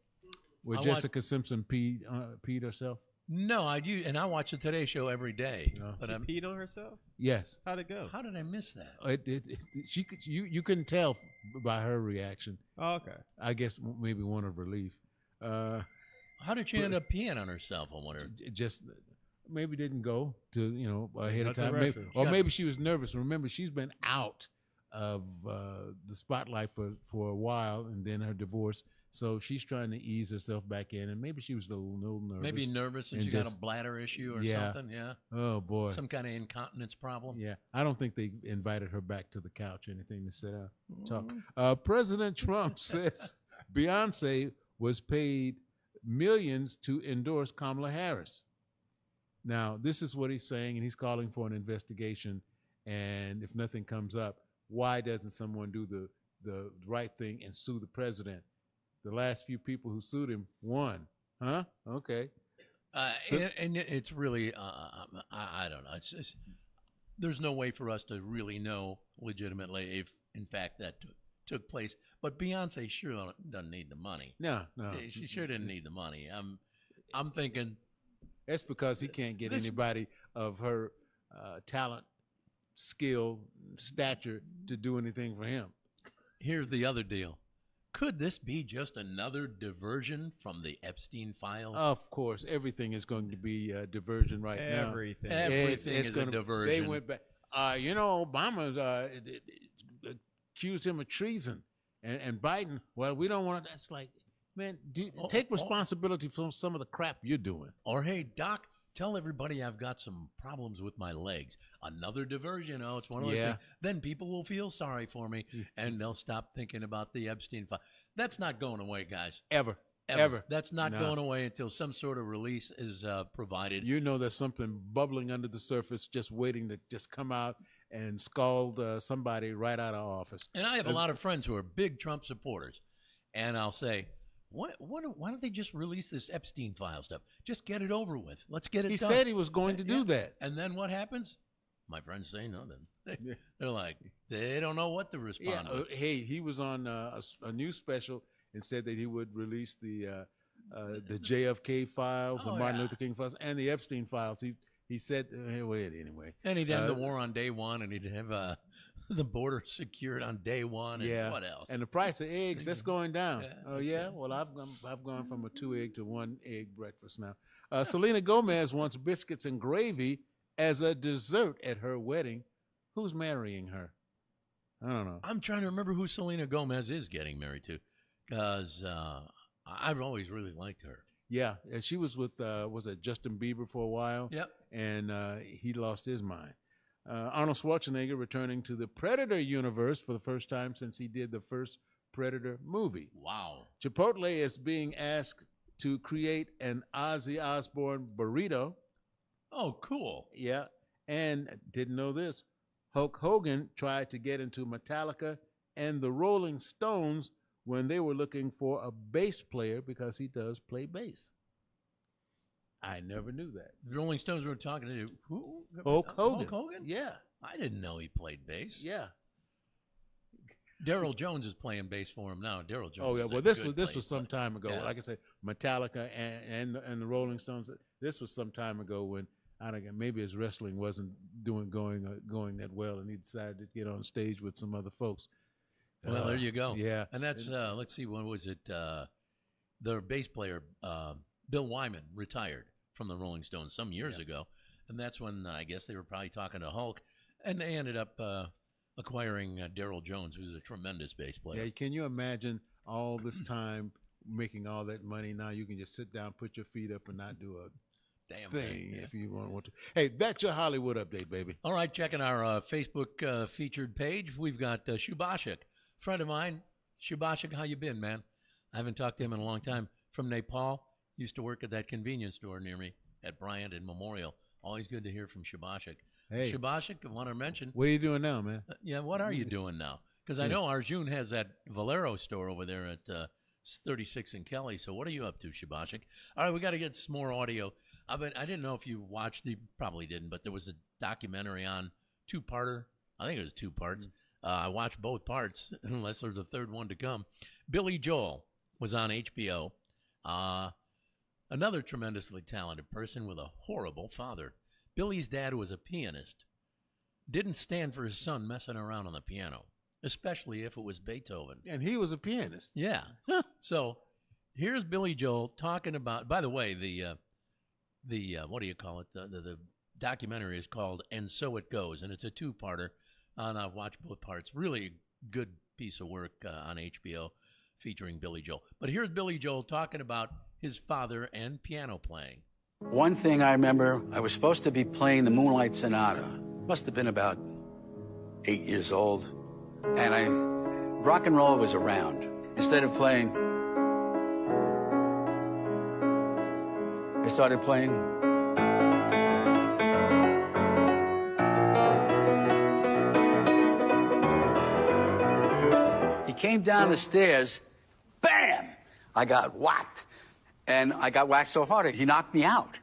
where Jessica Simpson peed herself? No, I do, and I watch the Today Show every day. But she peed on herself? Yes. How'd it go? How did I miss that? You couldn't tell by her reaction. Oh, okay. I guess maybe one of relief. How did she end up peeing on herself? I wonder. Just maybe didn't go to ahead of time, maybe she was nervous. Remember, she's been out of the spotlight for a while, and then her divorce. So she's trying to ease herself back in, and maybe she was a little nervous. Maybe nervous, and she got a bladder issue or something. Yeah. Oh boy. Some kind of incontinence problem. Yeah. I don't think they invited her back to the couch or anything to sit down talk. President Trump says Beyonce was paid millions to endorse Kamala Harris. Now, this is what he's saying, and he's calling for an investigation. And if nothing comes up, why doesn't someone do the right thing and sue the president? The last few people who sued him won. Huh? Okay. And it's really, I don't know. It's there's no way for us to really know legitimately if, in fact, that took place. But Beyonce sure doesn't need the money. No. She sure didn't need the money. I'm thinking. That's because he can't get anybody of her talent, skill, stature to do anything for him. Here's the other deal. Could this be just another diversion from the Epstein files? Of course. Everything is going to be a diversion right now. Everything is a diversion. They went back. Obama accused him of treason. And Biden, well, we don't want to. That's like, man, take responsibility for some of the crap you're doing. Or, hey, Doc, tell everybody I've got some problems with my legs. Another diversion. Oh, it's one of those things. Then people will feel sorry for me, and they'll stop thinking about the Epstein file. That's not going away, guys. Ever. That's not going away until some sort of release is provided. You know there's something bubbling under the surface just waiting to just come out and scald somebody right out of office. And I have a lot of friends who are big Trump supporters, and I'll say, why don't they just release this Epstein file stuff? Just get it over with. Let's get it done. He said he was going to do that. And then what happens? My friends say nothing. They're like, they don't know what to respond with. Hey, he was on a news special and said that he would release the JFK files, the Martin Luther King files, and the Epstein files. He said, wait, anyway. And he'd end the war on day one, and he'd have the border secured on day one. And yeah. what else? And the price of eggs, that's going down. Oh, yeah? Well, I've gone from a 2-egg to 1-egg breakfast now. Selena Gomez wants biscuits and gravy as a dessert at her wedding. Who's marrying her? I don't know. I'm trying to remember who Selena Gomez is getting married to, because I've always really liked her. Yeah, she was with, was it Justin Bieber for a while? Yep. And he lost his mind. Arnold Schwarzenegger returning to the Predator universe for the first time since he did the first Predator movie. Wow. Chipotle is being asked to create an Ozzy Osbourne burrito. Oh, cool. Yeah. And didn't know this. Hulk Hogan tried to get into Metallica and the Rolling Stones when they were looking for a bass player because he does play bass. I never knew that. The Rolling Stones were talking to who? Hulk Hogan. Hulk Hogan? Yeah. I didn't know he played bass. Yeah. Daryl Jones is playing bass for him now. Daryl Jones. Oh yeah, is a well good this was some player. time ago. Yeah. Like I said, Metallica and the Rolling Stones. This was some time ago when I don't know, maybe his wrestling wasn't going that well, and he decided to get on stage with some other folks. Well, there you go. Yeah, and that's let's see, when was it? Their bass player Bill Wyman retired from the Rolling Stones some years ago, and that's when I guess they were probably talking to Hulk, and they ended up acquiring Daryl Jones, who's a tremendous bass player. Yeah, can you imagine all this time making all that money? Now you can just sit down, put your feet up, and not do a damn thing yeah. if you want to. Hey, that's your Hollywood update, baby. All right, checking our Facebook featured page, we've got Shubashik, friend of mine. Shubashik, how you been, man? I haven't talked to him in a long time. From Nepal, used to work at that convenience store near me at Bryant and Memorial. Always good to hear from Shubashik. Hey, Shubashik, I want to mention. What are you doing now, man? Yeah, what are you doing now? Because I know Arjun has that Valero store over there at 36 and Kelly. So what are you up to, Shubashik? All right, we got to get some more audio. I didn't know if you watched you probably didn't, but there was a documentary on two-parter. I think it was 2 parts. I watched both parts, unless there's a third one to come. Billy Joel was on HBO. Another tremendously talented person with a horrible father. Billy's dad was a pianist. Didn't stand for his son messing around on the piano, especially if it was Beethoven. And he was a pianist. Yeah. So here's Billy Joel talking about, by the way, the what do you call it? The documentary is called And So It Goes, and it's a 2-parter. And I've watched both parts. Really good piece of work on HBO featuring Billy Joel. But here's Billy Joel talking about his father and piano playing. One thing I remember, I was supposed to be playing the Moonlight Sonata. Must have been about 8 years old. And rock and roll was around. Instead of playing, I started playing. He came down the stairs, bam! I got whacked. And I got whacked so hard, he knocked me out.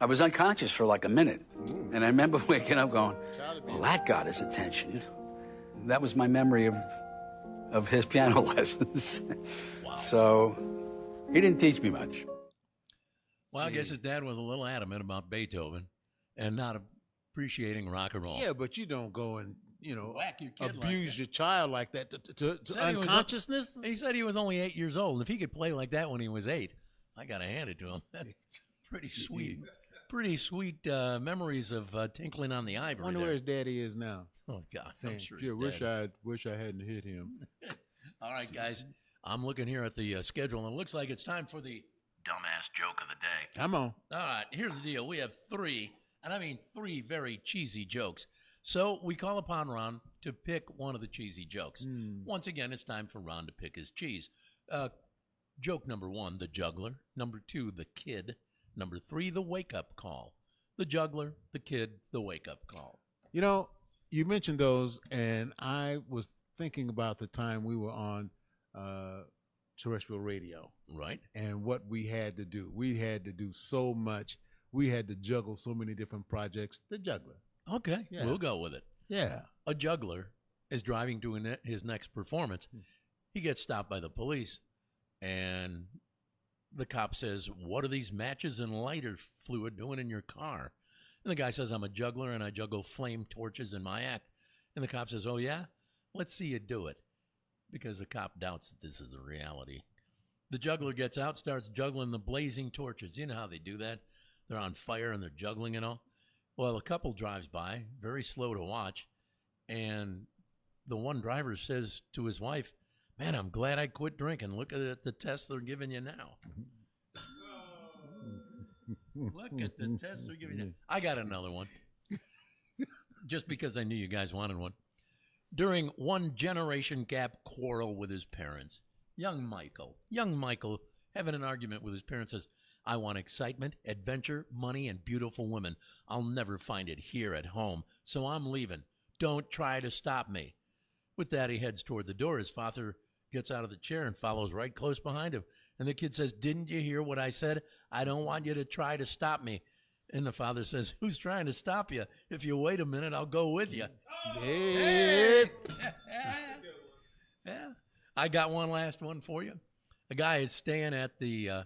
I was unconscious for like a minute. And I remember waking up going, well, that got his attention. That was my memory of his piano lessons. Wow. So he didn't teach me much. Well, I guess his dad was a little adamant about Beethoven and not appreciating rock and roll. Yeah, but you don't go and, whack your kid abuse like your child like that to unconsciousness. He said he was only 8 years old. If he could play like that when he was 8, I got to hand it to him. That's pretty sweet. Pretty sweet memories of tinkling on the ivory. I wonder there. where his daddy is now. Oh God, Saying, I'm sure. "Yeah, he's wish I hadn't hit him." All right, guys, I'm looking here at the schedule, and it looks like it's time for the dumbass joke of the day. Come on. All right, here's the deal. We have 3, and I mean 3 very cheesy jokes. So we call upon Ron to pick one of the cheesy jokes. Once again, it's time for Ron to pick his cheese. Joke number 1, the juggler. Number 2, the kid. Number 3, the wake-up call. The juggler, the kid, the wake-up call. You mentioned those, and I was thinking about the time we were on terrestrial radio. Right. And what we had to do. We had to do so much. We had to juggle so many different projects. The juggler. Okay, Yeah. We'll go with it. Yeah. A juggler is driving to his next performance. He gets stopped by the police, and the cop says, "What are these matches and lighter fluid doing in your car?" And the guy says, I'm a juggler and I juggle flame torches in my act. And the cop says, oh, yeah? Let's see you do it. Because the cop doubts that this is a reality. The juggler gets out, starts juggling the blazing torches. You know how they do that? They're on fire and they're juggling and all. Well, a couple drives by, very slow to watch. And the one driver says to his wife, man, I'm glad I quit drinking. Look at the test they're giving you now. Look at the test they're giving you. I got another one. Just because I knew you guys wanted one. During one generation gap quarrel with his parents, young Michael having an argument with his parents says, I want excitement, adventure, money, and beautiful women. I'll never find it here at home, so I'm leaving. Don't try to stop me. With that, he heads toward the door. His father gets out of the chair and follows right close behind him. And the kid says, didn't you hear what I said? I don't want you to try to stop me. And the father says, who's trying to stop you? If you wait a minute, I'll go with you. Hey. Yeah. I got one last one for you. A guy is staying at an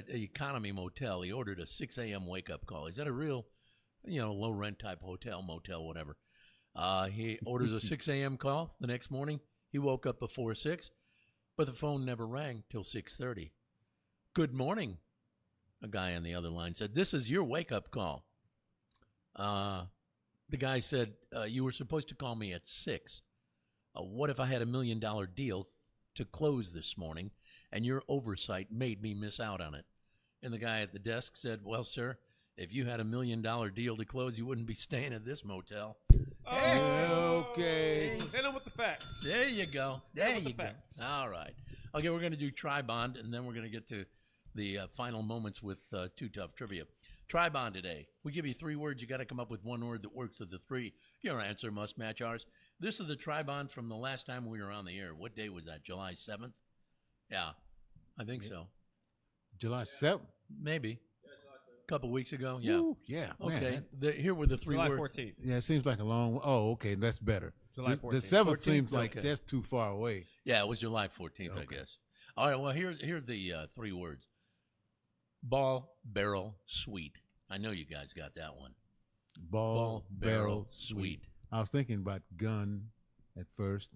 economy motel. He ordered a 6 a.m. wake-up call. He's at a real, low-rent type hotel, motel, whatever. He orders a 6 a.m. call. The next morning, he woke up before 6, but the phone never rang till 6:30. Good morning, a guy on the other line said. This is your wake-up call. The guy said, you were supposed to call me at 6. What if I had $1 million deal to close this morning, and your oversight made me miss out on it? And the guy at the desk said, well, sir, if you had $1 million deal to close, you wouldn't be staying at this motel. Okay. Hit him with the facts. There you go. There you go. Facts. All right. Okay, we're going to do Tri-Bond, and then we're going to get to the final moments with Too Tough Trivia. Tri-Bond today. We give you 3 words. You got to come up with one word that works with the 3. Your answer must match ours. This is the Tri-Bond from the last time we were on the air. What day was that? July 7th? Yeah, I think so. July 7th? Maybe. A couple weeks ago? Yeah. Ooh, yeah. Okay. Man. Here were the 3 July words. 14th. Yeah, it seems like a long. Oh, okay, that's better. July The 14th. 7th 14th? seems like Okay. that's too far away. Yeah, it was July 14th, I guess. All right, well, here's the 3 words. Ball, barrel, sweet. I know you guys got that one. Ball, barrel, sweet. I was thinking about gun at first,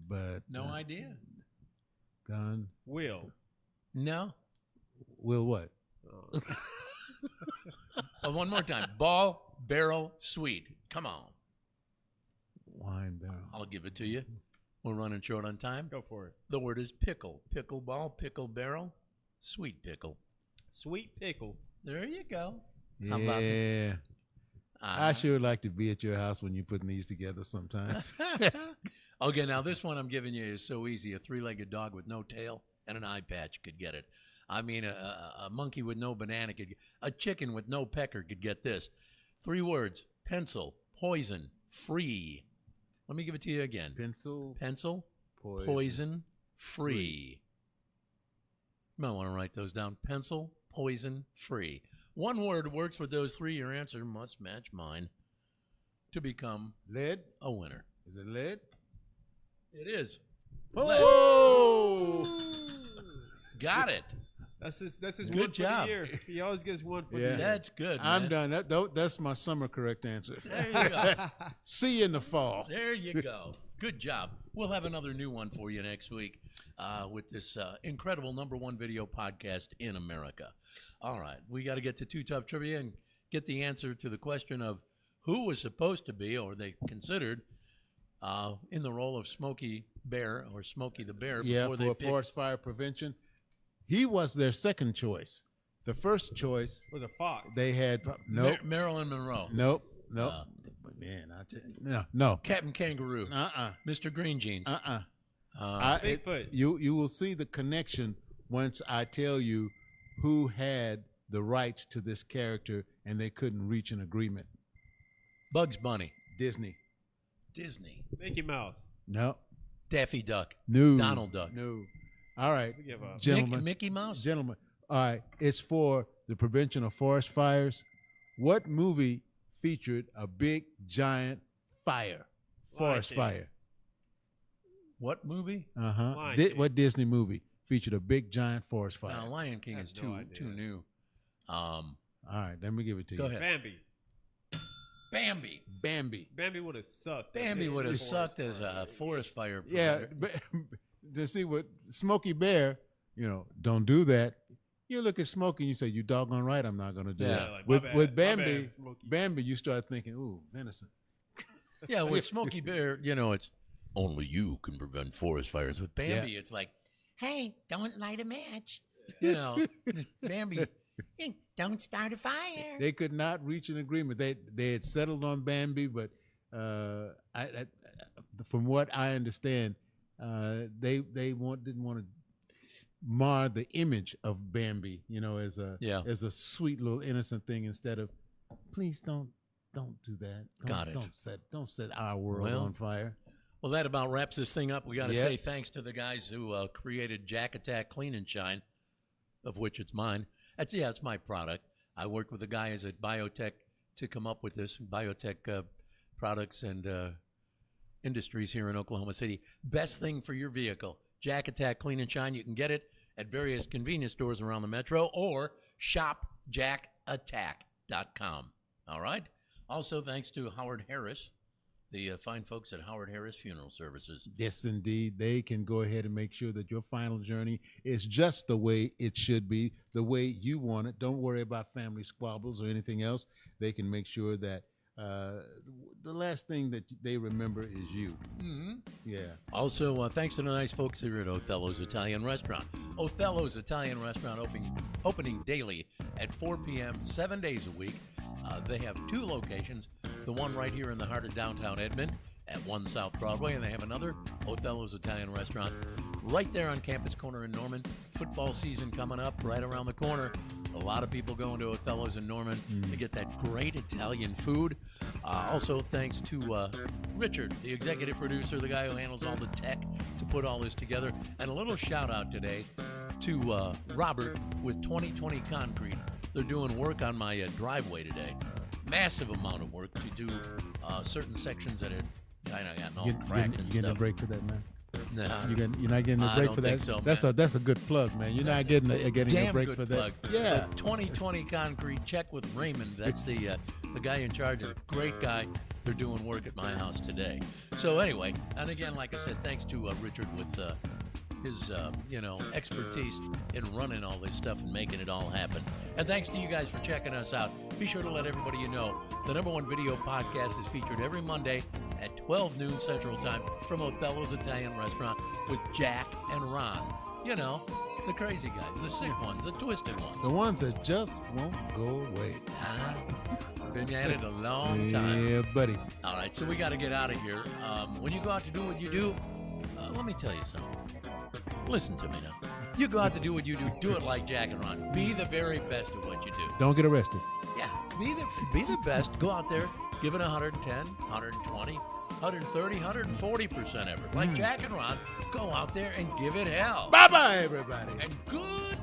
but No idea. gun. Will. No. Will what? Oh, one more time. Ball, barrel, sweet. Come on. Wine barrel. I'll give it to you. We're running short on time. Go for it. The word is pickle. Pickle ball, pickle barrel, sweet pickle. Sweet pickle. There you go. How about Yeah. I sure like to be at your house when you're putting these together sometimes. Okay, now this one I'm giving you is so easy. A 3-legged dog with no tail and an eye patch could get it. I mean, a monkey with no banana could get a chicken with no pecker could get this. 3 words. Pencil, poison, free. Let me give it to you again. Pencil, poison, free. You might want to write those down. Pencil, poison, free. One word works with those 3. Your answer must match mine to become lead. A winner. Is it lead? It is. Oh! Got it. That's his Good one job. for the year. He always gets one for the Yeah. year. That's good, I'm man. done. That's my summer correct answer. There you go. See you in the fall. There you go. Good job. We'll have another new one for you next week with this incredible #1 video podcast in America. All right. We got to get to Too Tough Trivia and get the answer to the question of who was supposed to be, or they considered, in the role of Smokey Bear or Smokey the Bear. Yeah, before they for picked. forest fire prevention. He was their second choice. The first choice was a fox. They had Marilyn Monroe. Nope. Man, I tell you, no. Captain Kangaroo. Mr. Green Jeans. Bigfoot. You will see the connection once I tell you who had the rights to this character and they couldn't reach an agreement. Bugs Bunny. Disney. Mickey Mouse. No. Daffy Duck. No. Donald Duck. No. All right, We give up. gentlemen. Mickey Mouse. Gentlemen. All right. It's for the prevention of forest fires. What movie featured a big giant fire? Forest King. fire. What movie? Lion King. What Disney movie featured a big giant forest fire? Lion King is no too idea. new. All right, let me give it to Go you. ahead. Bambi. Bambi would have sucked. Bambi would have sucked as a forest fire. Yeah, but to see what Smokey Bear, don't do that. You look at Smokey and you say, "You doggone right, I'm not going to do that." Like, with Bambi, you start thinking, "Ooh, venison." Yeah, with Smokey Bear, it's only you can prevent forest fires. With Bambi, it's like, hey, don't light a match. Bambi, hey, don't start a fire. They could not reach an agreement. They had settled on Bambi, but from what I understand, they didn't want to mar the image of Bambi, as a sweet little innocent thing instead of, please don't do that. Don't set our world on fire. Well, that about wraps this thing up. We got to say thanks to the guys who created Jack Attack Clean and Shine, of which it's mine. It's my product. I worked with the guys at Biotech to come up with this. Biotech Products and Industries here in Oklahoma City. Best thing for your vehicle. Jack Attack Clean and Shine. You can get it at various convenience stores around the metro or shopjackattack.com. All right? Also, thanks to Howard Harris, the fine folks at Howard Harris Funeral Services. Yes, indeed. They can go ahead and make sure that your final journey is just the way it should be, the way you want it. Don't worry about family squabbles or anything else. They can make sure that the last thing that they remember is you. Mm-hmm. Yeah. Also, thanks to the nice folks here at Othello's Italian Restaurant. Othello's Italian Restaurant opening daily at 4 p.m., 7 days a week. They have 2 locations, the one right here in the heart of downtown Edmond at 1 South Broadway, and they have another Othello's Italian Restaurant right there on Campus Corner in Norman. Football season coming up right around the corner. A lot of people going to Othello's in Norman to get that great Italian food. Also, thanks to Richard, the executive producer, the guy who handles all the tech to put all this together. And a little shout out today to Robert with 2020 Concrete. They're doing work on my driveway today. Massive amount of work to do certain sections that are kind of got all cracked and stuff. You getting a break for that, man? Nah. You're not getting a break for that? So, that's a good plug, man. You're not getting a break for that. Yeah. But 2020 Concrete, check with Raymond. That's the guy in charge. Great guy. They're doing work at my house today. So anyway, and again, like I said, thanks to Richard with his expertise in running all this stuff and making it all happen. And thanks to you guys for checking us out. Be sure to let everybody you know the #1 video podcast is featured every Monday at 12 noon Central Time from Othello's Italian Restaurant with Jack and Ron. The crazy guys, the sick ones, the twisted ones. The ones that just won't go away. Been at it a long time. Yeah, buddy. All right, so we got to get out of here. When you go out to do what you do, let me tell you something. Listen to me now. You go out to do what you do it like Jack and Ron. Be the very best at what you do. Don't get arrested. Yeah, be the best. Go out there, give it 110, 120, 130, 140% effort. Like Jack and Ron, go out there and give it hell. Bye-bye, everybody. And good